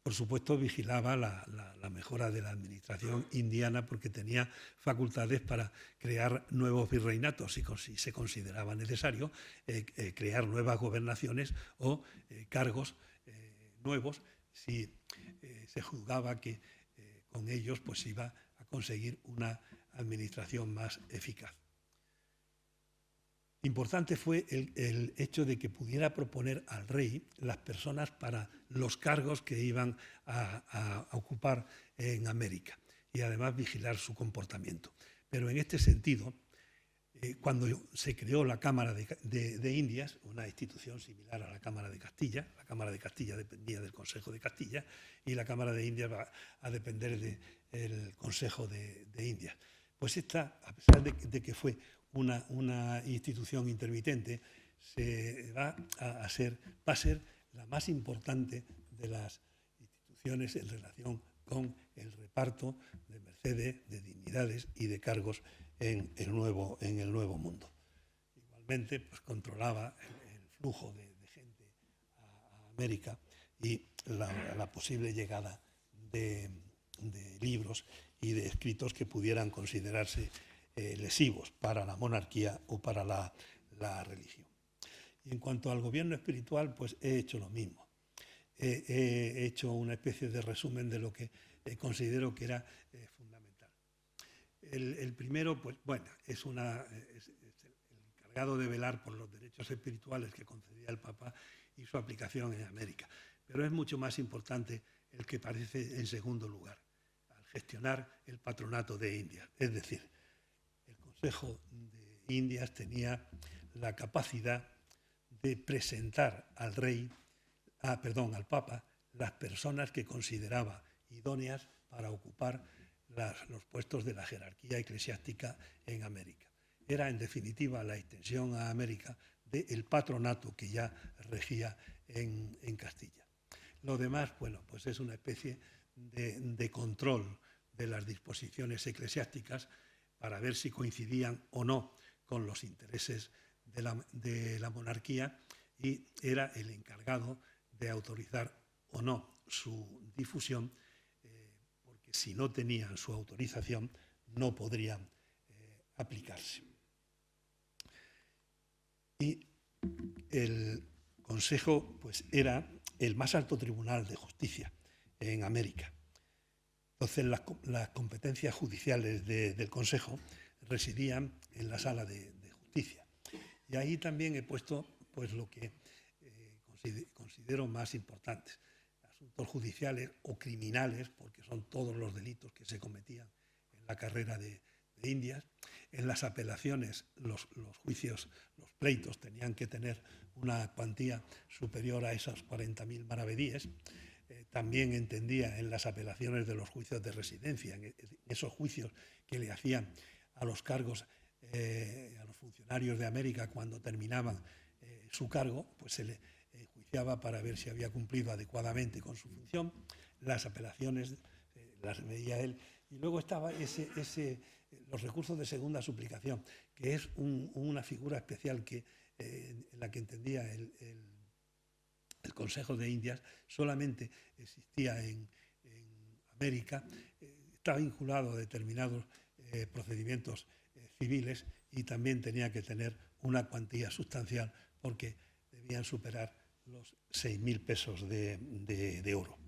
Speaker 3: Por supuesto, vigilaba la mejora de la administración indiana, porque tenía facultades para crear nuevos virreinatos si se consideraba necesario, crear nuevas gobernaciones o cargos nuevos si se juzgaba que con ellos pues iba a conseguir una administración más eficaz. Importante fue el hecho de que pudiera proponer al rey las personas para los cargos que iban a ocupar en América, y además vigilar su comportamiento. Pero en este sentido, cuando se creó la Cámara de Indias, una institución similar a la Cámara de Castilla dependía del Consejo de Castilla, y la Cámara de Indias va a depender del Consejo de Indias. Pues esta, a pesar de que fue una institución intermitente, va a ser la más importante de las instituciones en relación con el reparto de mercedes, de dignidades y de cargos en el nuevo mundo. Igualmente, pues controlaba el flujo de gente a América y la posible llegada de libros y de escritos que pudieran considerarse lesivos para la monarquía o para la religión. Y en cuanto al gobierno espiritual, pues he hecho lo mismo. He hecho una especie de resumen de lo que considero que era fundamental. El primero, pues bueno, es el encargado de velar por los derechos espirituales que concedía el Papa y su aplicación en América. Pero es mucho más importante el que aparece en segundo lugar, al gestionar el patronato de Indias. Es decir, el Consejo de Indias tenía la capacidad de presentar al Papa, las personas que consideraba idóneas para ocupar los puestos de la jerarquía eclesiástica en América. Era, en definitiva, la extensión a América del patronato que ya regía en Castilla. Lo demás, bueno, pues es una especie de control de las disposiciones eclesiásticas para ver si coincidían o no con los intereses de la monarquía, y era el encargado de autorizar o no su difusión, porque si no tenían su autorización no podrían aplicarse. Y el Consejo pues era el más alto tribunal de justicia en América. Entonces las competencias judiciales del Consejo residían en la Sala de Justicia. Y ahí también he puesto pues lo que considero más importantes: asuntos judiciales o criminales, porque son todos los delitos que se cometían en la carrera de Indias. En las apelaciones, los juicios, los pleitos tenían que tener una cuantía superior a esos 40.000 maravedíes. También entendía en las apelaciones de los juicios de residencia, en esos juicios que le hacían a los cargos, a los funcionarios de América cuando terminaban su cargo, pues se le enjuiciaba para ver si había cumplido adecuadamente con su función. Las apelaciones las veía él. Y luego estaba los recursos de segunda suplicación, que es una figura especial en la que entendía el Consejo de Indias. Solamente existía en América, estaba vinculado a determinados procedimientos civiles, y también tenía que tener una cuantía sustancial porque debían superar los 6.000 pesos de oro.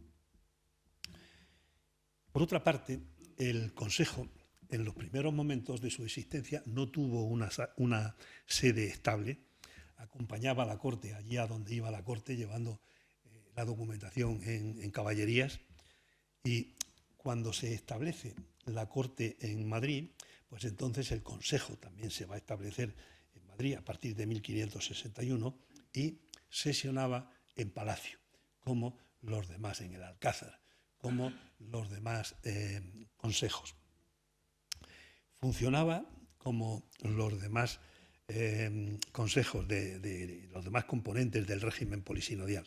Speaker 3: Por otra parte, el Consejo en los primeros momentos de su existencia no tuvo una sede estable. Acompañaba a la corte allí a donde iba la corte, llevando la documentación en caballerías. Y cuando se establece la corte en Madrid, pues entonces el Consejo también se va a establecer en Madrid a partir de 1561 y sesionaba en Palacio, como los demás en el Alcázar, como los demás consejos. Funcionaba como los demás consejos de los demás componentes del régimen polisinodial.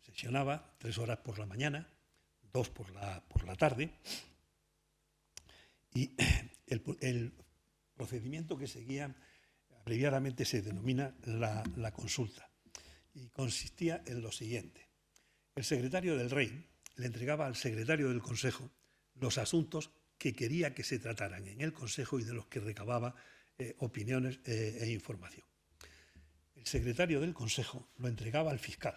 Speaker 3: Sesionaba 3 horas por la mañana, 2 por la tarde, y el procedimiento que seguía abreviadamente se denomina la consulta, y consistía en lo siguiente. El secretario del rey le entregaba al secretario del Consejo los asuntos que quería que se trataran en el Consejo y de los que recababa opiniones e información. El secretario del Consejo lo entregaba al fiscal.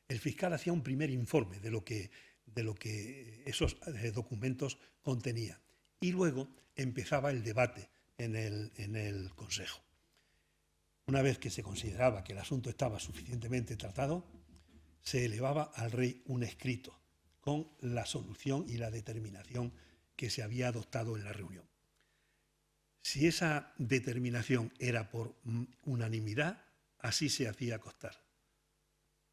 Speaker 3: El fiscal hacía un primer informe de lo que esos documentos contenían y luego empezaba el debate en el Consejo. Una vez que se consideraba que el asunto estaba suficientemente tratado, se elevaba al rey un escrito con la solución y la determinación que se había adoptado en la reunión. Si esa determinación era por unanimidad, así se hacía constar.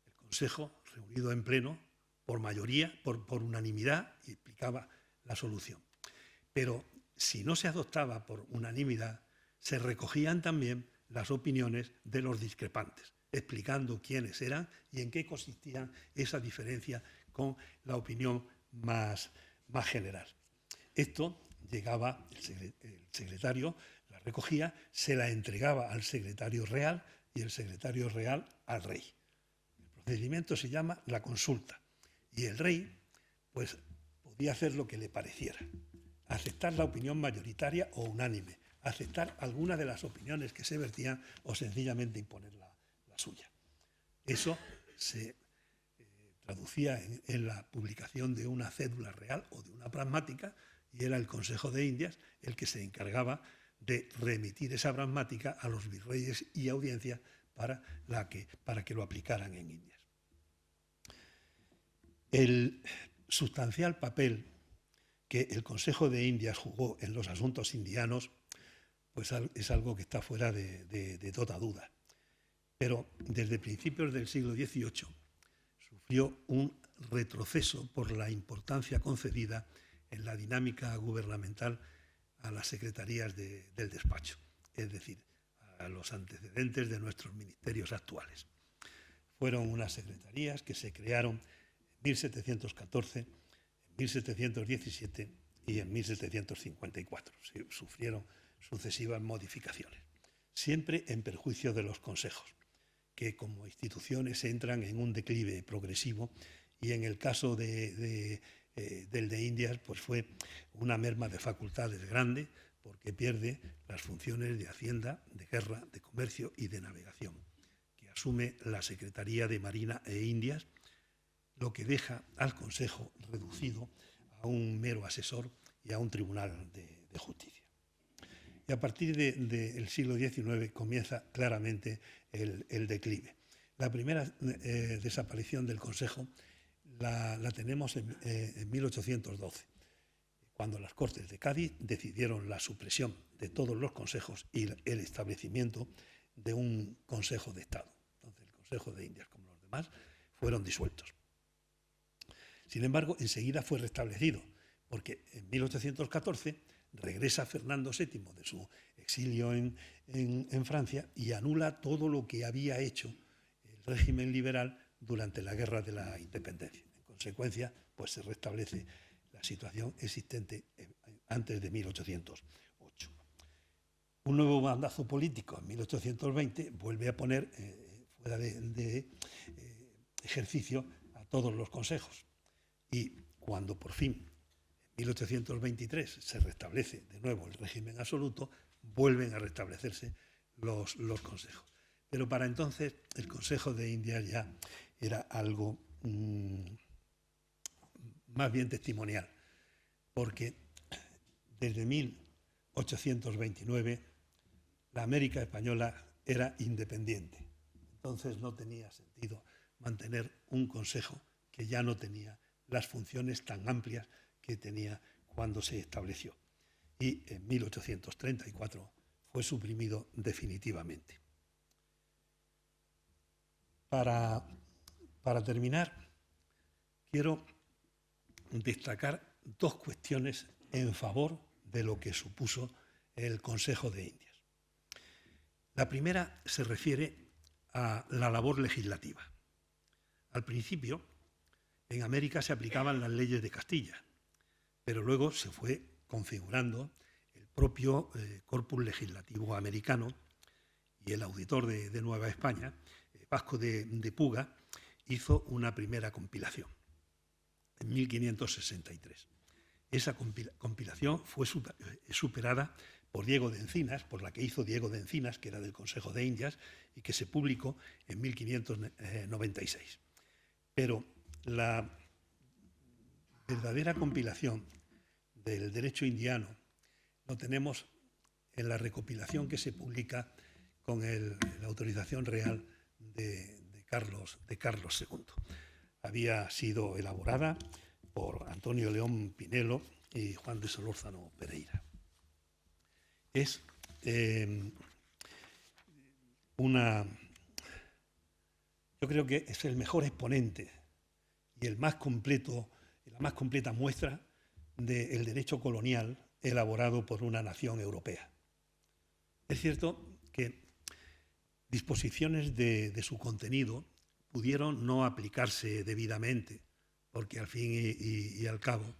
Speaker 3: El Consejo, reunido en pleno, por mayoría, por unanimidad, y explicaba la solución. Pero si no se adoptaba por unanimidad, se recogían también las opiniones de los discrepantes, explicando quiénes eran y en qué consistía esa diferencia con la opinión más general. Esto llegaba, el secretario la recogía, se la entregaba al secretario real y el secretario real al rey. El procedimiento se llama la consulta y el rey pues podía hacer lo que le pareciera, aceptar la opinión mayoritaria o unánime, aceptar alguna de las opiniones que se vertían o sencillamente imponer la suya. Eso se traducía en la publicación de una cédula real o de una pragmática, y era el Consejo de Indias el que se encargaba de remitir esa pragmática a los virreyes y audiencias para que lo aplicaran en Indias. El sustancial papel que el Consejo de Indias jugó en los asuntos indianos pues es algo que está fuera de toda duda. Pero desde principios del siglo XVIII sufrió un retroceso por la importancia concedida en la dinámica gubernamental a las secretarías del despacho, es decir, a los antecedentes de nuestros ministerios actuales. Fueron unas secretarías que se crearon en 1714, en 1717 y en 1754. Sufrieron sucesivas modificaciones, siempre en perjuicio de los consejos, que como instituciones entran en un declive progresivo, y en el caso del de Indias pues fue una merma de facultades grande, porque pierde las funciones de Hacienda, de Guerra, de Comercio y de Navegación, que asume la Secretaría de Marina e Indias, lo que deja al Consejo reducido a un mero asesor y a un tribunal de justicia. Y a partir del siglo XIX comienza claramente el declive. La primera desaparición del Consejo la tenemos en 1812, cuando las Cortes de Cádiz decidieron la supresión de todos los consejos y el establecimiento de un Consejo de Estado. Entonces el Consejo de Indias, como los demás, fueron disueltos. Sin embargo, enseguida fue restablecido, porque en 1814 regresa Fernando VII de su exilio en Francia y anula todo lo que había hecho el régimen liberal durante la Guerra de la Independencia. En consecuencia, pues se restablece la situación existente antes de 1808. Un nuevo mandato político en 1820 vuelve a poner fuera de ejercicio a todos los consejos, y cuando por fin en 1823 se restablece de nuevo el régimen absoluto, vuelven a restablecerse los consejos. Pero para entonces el Consejo de Indias ya era algo más bien testimonial, porque desde 1829 la América española era independiente. Entonces no tenía sentido mantener un consejo que ya no tenía las funciones tan amplias que tenía cuando se estableció. Y en 1834 fue suprimido definitivamente. Para terminar, quiero destacar dos cuestiones en favor de lo que supuso el Consejo de Indias. La primera se refiere a la labor legislativa. Al principio, en América se aplicaban las leyes de Castilla, pero luego se fue configurando el propio corpus legislativo americano, y el auditor de Nueva España, Vasco de Puga, hizo una primera compilación en 1563. Esa compilación fue superada por Diego de Encinas, por la que hizo Diego de Encinas, que era del Consejo de Indias, y que se publicó en 1596. Pero la verdadera compilación del derecho indiano lo tenemos en la recopilación que se publica con la autorización real de Carlos II. Había sido elaborada por Antonio León Pinelo y Juan de Solórzano Pereira. Es yo creo que es el mejor exponente y el más completo, la más completa muestra del derecho colonial elaborado por una nación europea. Es cierto que disposiciones de su contenido pudieron no aplicarse debidamente, porque al fin y al cabo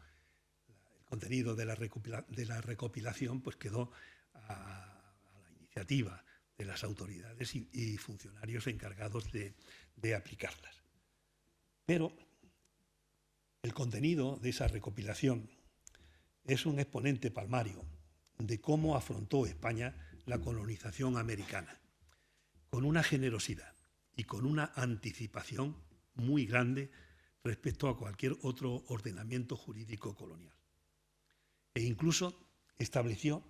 Speaker 3: el contenido de la recopilación pues quedó a la iniciativa de las autoridades y funcionarios encargados de aplicarlas. Pero el contenido de esa recopilación es un exponente palmario de cómo afrontó España la colonización americana, con una generosidad y con una anticipación muy grande respecto a cualquier otro ordenamiento jurídico colonial. E incluso estableció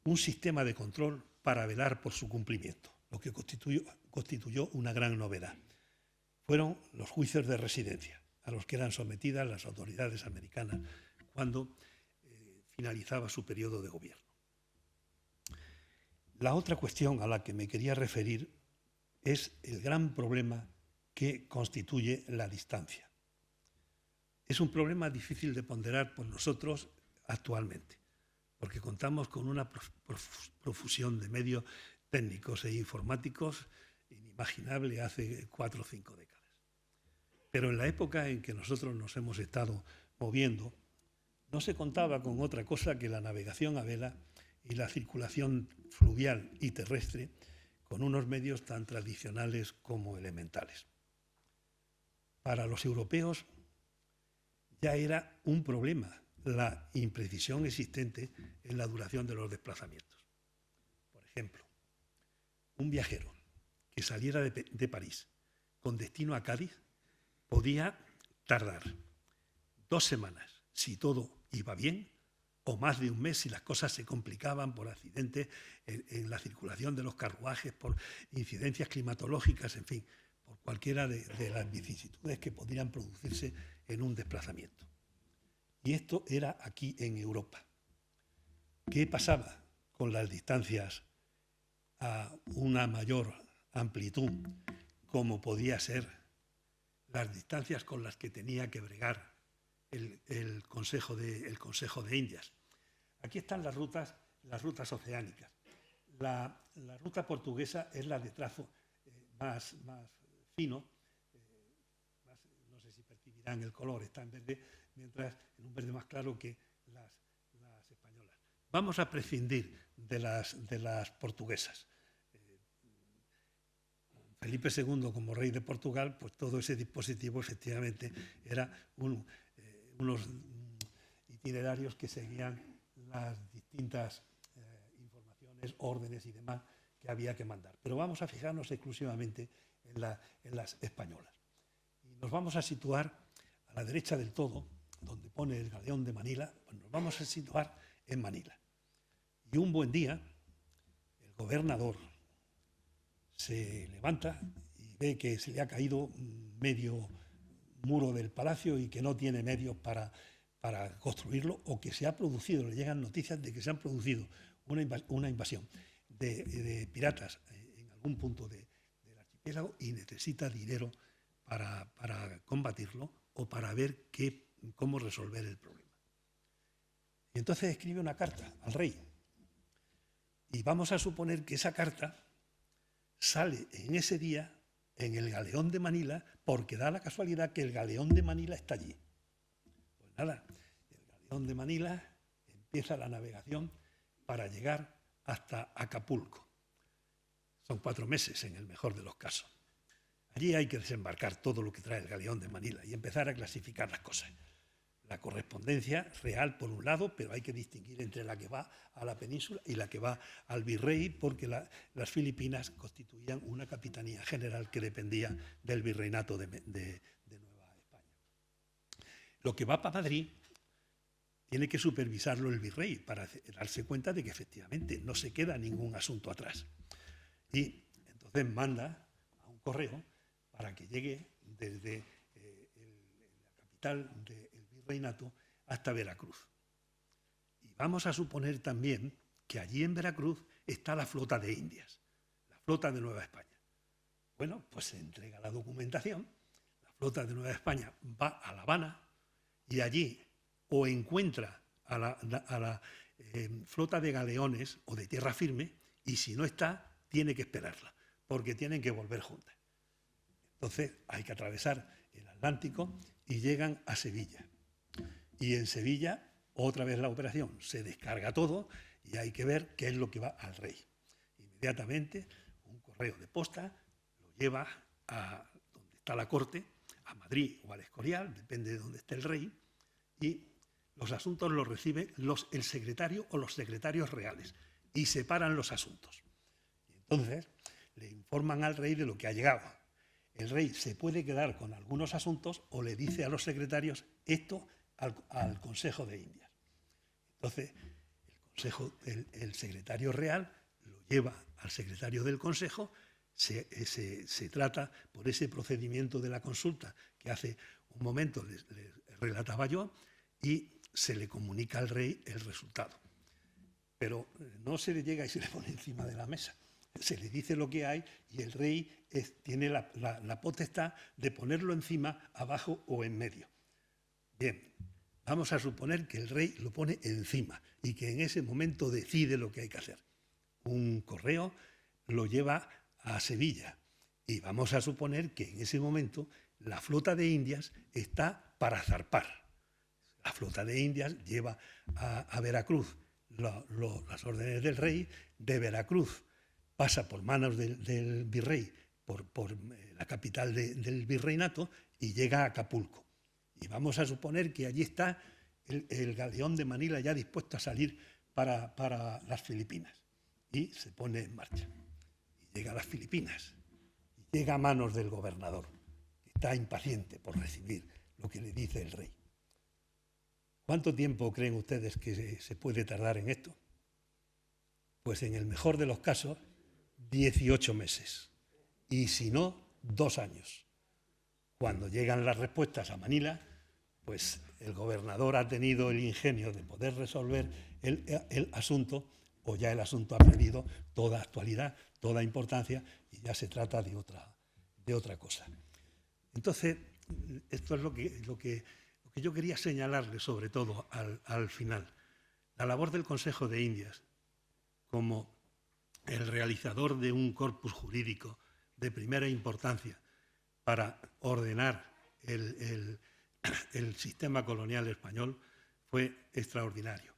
Speaker 3: un sistema de control para velar por su cumplimiento, lo que constituyó una gran novedad. Fueron los juicios de residencia, a los que eran sometidas las autoridades americanas cuando finalizaba su periodo de gobierno. La otra cuestión a la que me quería referir es el gran problema que constituye la distancia. Es un problema difícil de ponderar por nosotros actualmente, porque contamos con una profusión de medios técnicos e informáticos inimaginable hace 4 o 5 décadas. Pero en la época en que nosotros nos hemos estado moviendo, no se contaba con otra cosa que la navegación a vela y la circulación fluvial y terrestre con unos medios tan tradicionales como elementales. Para los europeos ya era un problema la imprecisión existente en la duración de los desplazamientos. Por ejemplo, un viajero que saliera de París con destino a Cádiz podía tardar 2 semanas si todo iba bien, o más de un mes si las cosas se complicaban por accidentes en la circulación de los carruajes, por incidencias climatológicas, en fin, por cualquiera de las vicisitudes que podrían producirse en un desplazamiento. Y esto era aquí en Europa. ¿Qué pasaba con las distancias a una mayor amplitud, como podía ser las distancias con las que tenía que bregar el Consejo de Indias? Aquí están las rutas oceánicas. La ruta portuguesa es la de trazo más fino, no sé si percibirán el color, está en verde, mientras en un verde más claro que las españolas. Vamos a prescindir de las portuguesas. Felipe II, como rey de Portugal, pues todo ese dispositivo efectivamente era unos itinerarios que seguían las distintas informaciones, órdenes y demás que había que mandar. Pero vamos a fijarnos exclusivamente en las españolas. Y nos vamos a situar a la derecha del todo, donde pone el galeón de Manila, pues nos vamos a situar en Manila. Y un buen día, el gobernador se levanta y ve que se le ha caído medio muro del palacio y que no tiene medios para construirlo, o que se ha producido, le llegan noticias de que se han producido una invasión de piratas en algún punto del archipiélago y necesita dinero para combatirlo o para ver cómo resolver el problema. Y entonces escribe una carta al rey. Y vamos a suponer que esa carta sale en ese día en el galeón de Manila, porque da la casualidad que el galeón de Manila está allí. Pues nada, el galeón de Manila empieza la navegación para llegar hasta Acapulco. Son 4 meses en el mejor de los casos. Allí hay que desembarcar todo lo que trae el galeón de Manila y empezar a clasificar las cosas. La correspondencia real por un lado, pero hay que distinguir entre la que va a la península y la que va al virrey, porque las Filipinas constituían una capitanía general que dependía del virreinato de Nueva España. Lo que va para Madrid tiene que supervisarlo el virrey para darse cuenta de que efectivamente no se queda ningún asunto atrás. Y entonces manda a un correo para que llegue desde la capital del virreinato hasta Veracruz. Y vamos a suponer también que allí en Veracruz está la flota de Indias, la flota de Nueva España. Bueno, pues se entrega la documentación, la flota de Nueva España va a La Habana y allí o encuentra a la flota de galeones o de tierra firme, y si no está, tiene que esperarla, porque tienen que volver juntas. Entonces hay que atravesar el Atlántico y llegan a Sevilla. Y en Sevilla, otra vez la operación, se descarga todo y hay que ver qué es lo que va al rey. Inmediatamente, un correo de posta lo lleva a donde está la corte, a Madrid o al Escorial, depende de dónde esté el rey, y los asuntos los recibe el secretario o los secretarios reales y separan los asuntos. Y entonces le informan al rey de lo que ha llegado. El rey se puede quedar con algunos asuntos o le dice a los secretarios esto al Consejo de Indias. Entonces, el secretario real lo lleva al secretario del Consejo, se trata por ese procedimiento de la consulta que hace un momento les relataba yo, y se le comunica al rey el resultado. Pero no se le llega y se le pone encima de la mesa. Se le dice lo que hay y el rey tiene la potestad de ponerlo encima, abajo o en medio. Bien, vamos a suponer que el rey lo pone encima y que en ese momento decide lo que hay que hacer. Un correo lo lleva a Sevilla y vamos a suponer que en ese momento la flota de Indias está para zarpar. La flota de Indias lleva a Veracruz las órdenes del rey, de Veracruz pasa por manos del virrey, por la capital del virreinato, y llega a Acapulco. Y vamos a suponer que allí está el galeón de Manila ya dispuesto a salir para las Filipinas. Y se pone en marcha. Y llega a las Filipinas. Y llega a manos del gobernador, que está impaciente por recibir lo que le dice el rey. ¿Cuánto tiempo creen ustedes que se puede tardar en esto? Pues en el mejor de los casos, 18 meses. Y si no, 2 años. Cuando llegan las respuestas a Manila, pues el gobernador ha tenido el ingenio de poder resolver el asunto, o ya el asunto ha perdido toda actualidad, toda importancia, y ya se trata de otra cosa. Entonces, esto es lo que yo quería señalarle, sobre todo al final. La labor del Consejo de Indias, como el realizador de un corpus jurídico de primera importancia para ordenar el sistema colonial español, fue extraordinario.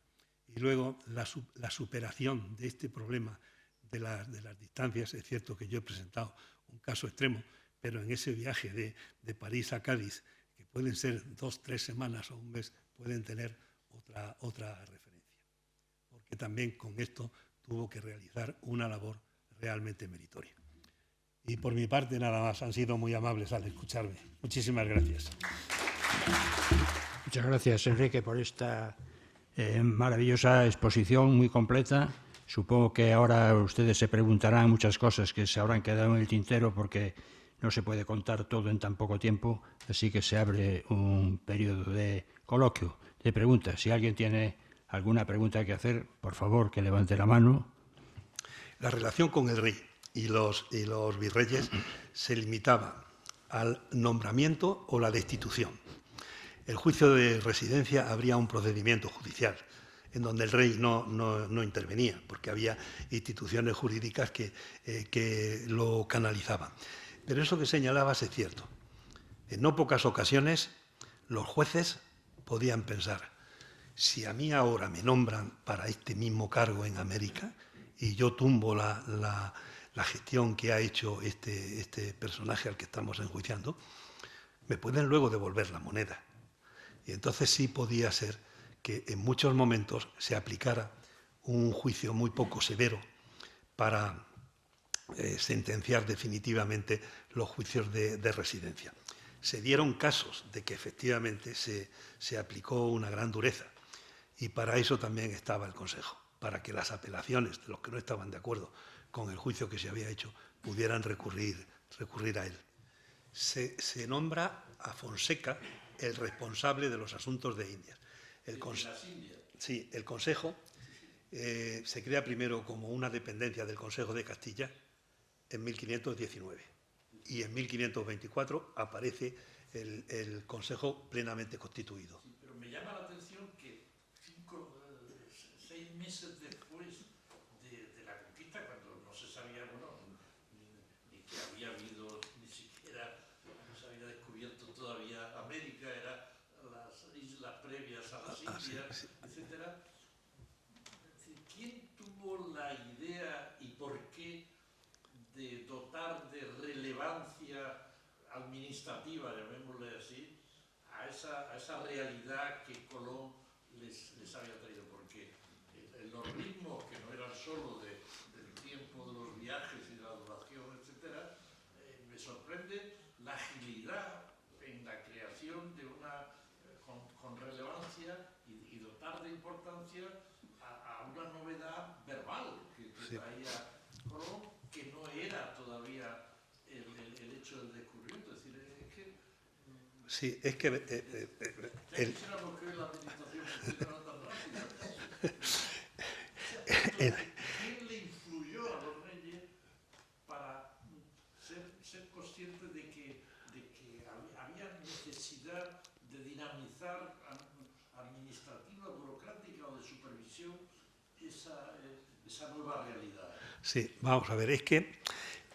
Speaker 3: Y luego la superación de este problema de las distancias. Es cierto que yo he presentado un caso extremo, pero en ese viaje de París a Cádiz, que pueden ser 2, 3 semanas o un mes, pueden tener otra referencia. Porque también con esto tuvo que realizar una labor realmente meritoria. Y por mi parte nada más, han sido muy amables al escucharme. Muchísimas gracias.
Speaker 2: Muchas gracias, Enrique, por esta Maravillosa exposición, muy completa. Supongo que ahora ustedes se preguntarán muchas cosas que se habrán quedado en el tintero porque no se puede contar todo en tan poco tiempo, así que se abre un periodo de coloquio, de preguntas. Si alguien tiene alguna pregunta que hacer, por favor, que levante la mano.
Speaker 3: La relación con el rey y los virreyes se limitaba al nombramiento o la destitución. El juicio de residencia habría un procedimiento judicial en donde el rey no intervenía, porque había instituciones jurídicas que lo canalizaban. Pero eso que señalabas es cierto. En no pocas ocasiones los jueces podían pensar, si a mí ahora me nombran para este mismo cargo en América y yo tumbo la gestión que ha hecho este personaje al que estamos enjuiciando, me pueden luego devolver la moneda. Y entonces sí podía ser que en muchos momentos se aplicara un juicio muy poco severo para sentenciar definitivamente los juicios de residencia. Se dieron casos de que efectivamente se aplicó una gran dureza y para eso también estaba el Consejo, para que las apelaciones de los que no estaban de acuerdo con el juicio que se había hecho pudieran recurrir a él. Se nombra a Fonseca el responsable de los asuntos de Indias. El Consejo se crea primero como una dependencia del Consejo de Castilla en 1519 y en 1524 aparece el Consejo plenamente constituido.
Speaker 4: Sí, pero me llama la atención que 6 meses después de la conquista, cuando no se sabía, ni que había habido, ni siquiera no se había descubierto todavía América, eran las islas previas a las Indias,
Speaker 3: sí.
Speaker 4: etcétera. ¿Quién tuvo la idea y por qué de dotar de relevancia administrativa, llamémosle así, a esa realidad que Colón les había traído? Porque los ritmos, que no eran solo del tiempo de los viajes y de la duración, etcétera, me sorprende la agilidad en la creación de una con relevancia y dotar de importancia a una novedad verbal que traía Colón, que no era todavía el hecho del descubrimiento. Es decir, es que...
Speaker 3: Sí, es que...
Speaker 4: quisiéramos que hoy la meditación fuera tan rápida. ¿Quién le influyó a los reyes para ser conscientes de que había necesidad de dinamizar administrativa, burocrática o de supervisión esa nueva realidad?
Speaker 3: Sí, vamos a ver, es que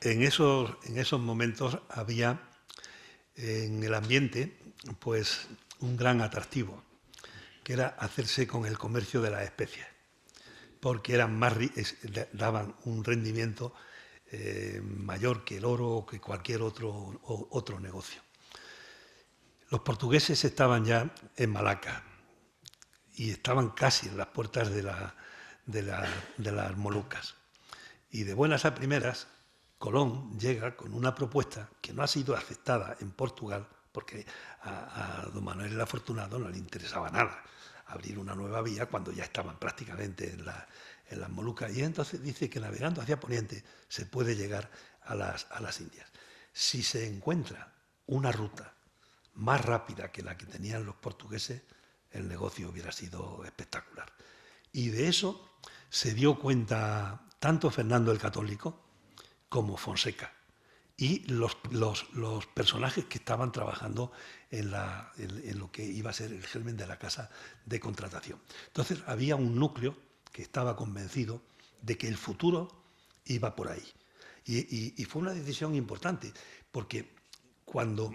Speaker 3: en esos momentos había en el ambiente pues un gran atractivo, que era hacerse con el comercio de las especies, porque daban un rendimiento mayor que el oro o que cualquier otro negocio. Los portugueses estaban ya en Malaca y estaban casi en las puertas de las Molucas. Y de buenas a primeras, Colón llega con una propuesta que no ha sido aceptada en Portugal, porque a don Manuel el Afortunado no le interesaba nada abrir una nueva vía cuando ya estaban prácticamente en las Molucas. Y entonces dice que navegando hacia Poniente se puede llegar a las Indias. Si se encuentra una ruta más rápida que la que tenían los portugueses, el negocio hubiera sido espectacular. Y de eso se dio cuenta tanto Fernando el Católico como Fonseca y los personajes que estaban trabajando en lo que iba a ser el germen de la casa de contratación. Entonces había un núcleo que estaba convencido de que el futuro iba por ahí. Y fue una decisión importante, porque cuando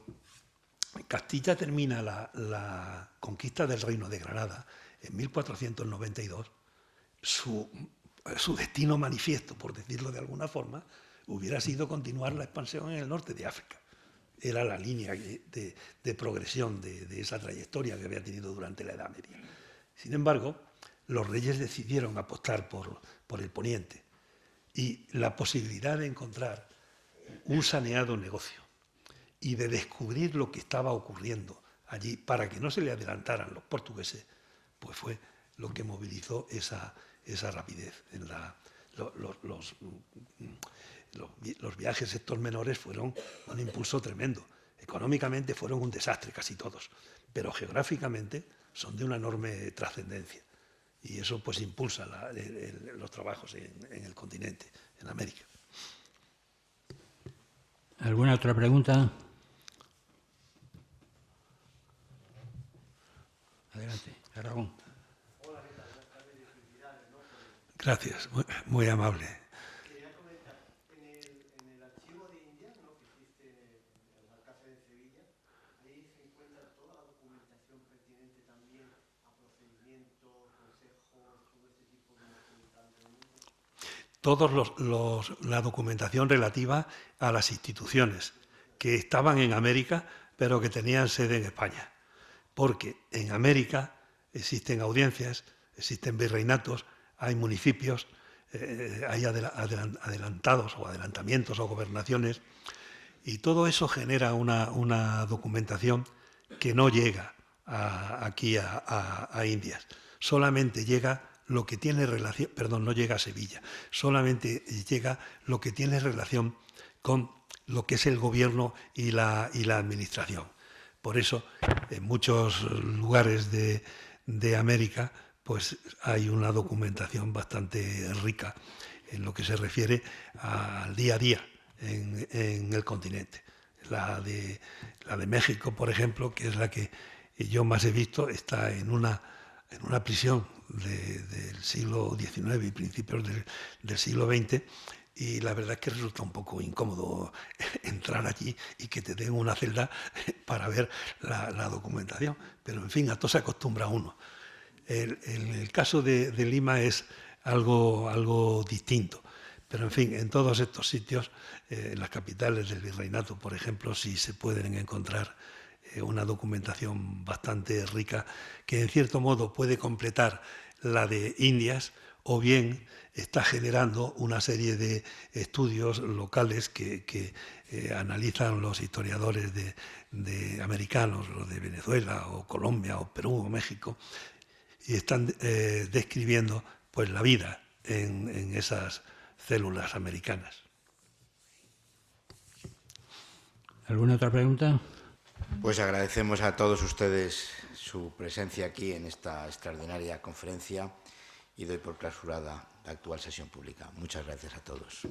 Speaker 3: Castilla termina la conquista del Reino de Granada en 1492, su destino manifiesto, por decirlo de alguna forma, hubiera sido continuar la expansión en el norte de África. Era la línea de progresión de esa trayectoria que había tenido durante la Edad Media. Sin embargo, los reyes decidieron apostar por el poniente y la posibilidad de encontrar un saneado negocio y de descubrir lo que estaba ocurriendo allí para que no se le adelantaran los portugueses, pues fue lo que movilizó esa rapidez. Los viajes estos menores fueron un impulso tremendo. Económicamente fueron un desastre casi todos, pero geográficamente son de una enorme trascendencia. Y eso pues impulsa los trabajos en el continente, en América.
Speaker 2: ¿Alguna otra pregunta? Adelante, Aragón.
Speaker 3: Gracias, muy amable.
Speaker 5: Quería comentar, en el archivo de India, ¿no?, que existe en el Alcázar de Sevilla, ahí se encuentra toda la documentación pertinente también a procedimientos, consejos, todo este tipo de documentos.
Speaker 3: La documentación relativa a las instituciones que estaban en América, pero que tenían sede en España. Porque en América existen audiencias, existen virreinatos, hay municipios, hay adelantados o adelantamientos o gobernaciones, y todo eso genera una documentación que no llega aquí a Indias. Solamente llega lo que tiene relación, no llega a Sevilla, solamente llega lo que tiene relación con lo que es el gobierno y la administración. Por eso, en muchos lugares de América, pues hay una documentación bastante rica en lo que se refiere al día a día en el continente. La de México, por ejemplo, que es la que yo más he visto, está en una prisión del siglo XIX y principios del siglo XX, y la verdad es que resulta un poco incómodo entrar allí y que te den una celda para ver la documentación. Pero, en fin, a todo se acostumbra uno. El caso de Lima es algo distinto. Pero, en fin, en todos estos sitios, en las capitales del virreinato, por ejemplo, sí se pueden encontrar una documentación bastante rica que, en cierto modo, puede completar la de Indias, o bien está generando una serie de estudios locales que analizan los historiadores de americanos, los de Venezuela o Colombia o Perú o México, y están describiendo pues la vida en esas células americanas.
Speaker 2: ¿Alguna otra pregunta?
Speaker 1: Pues agradecemos a todos ustedes su presencia aquí en esta extraordinaria conferencia y doy por clausurada la actual sesión pública. Muchas gracias a todos.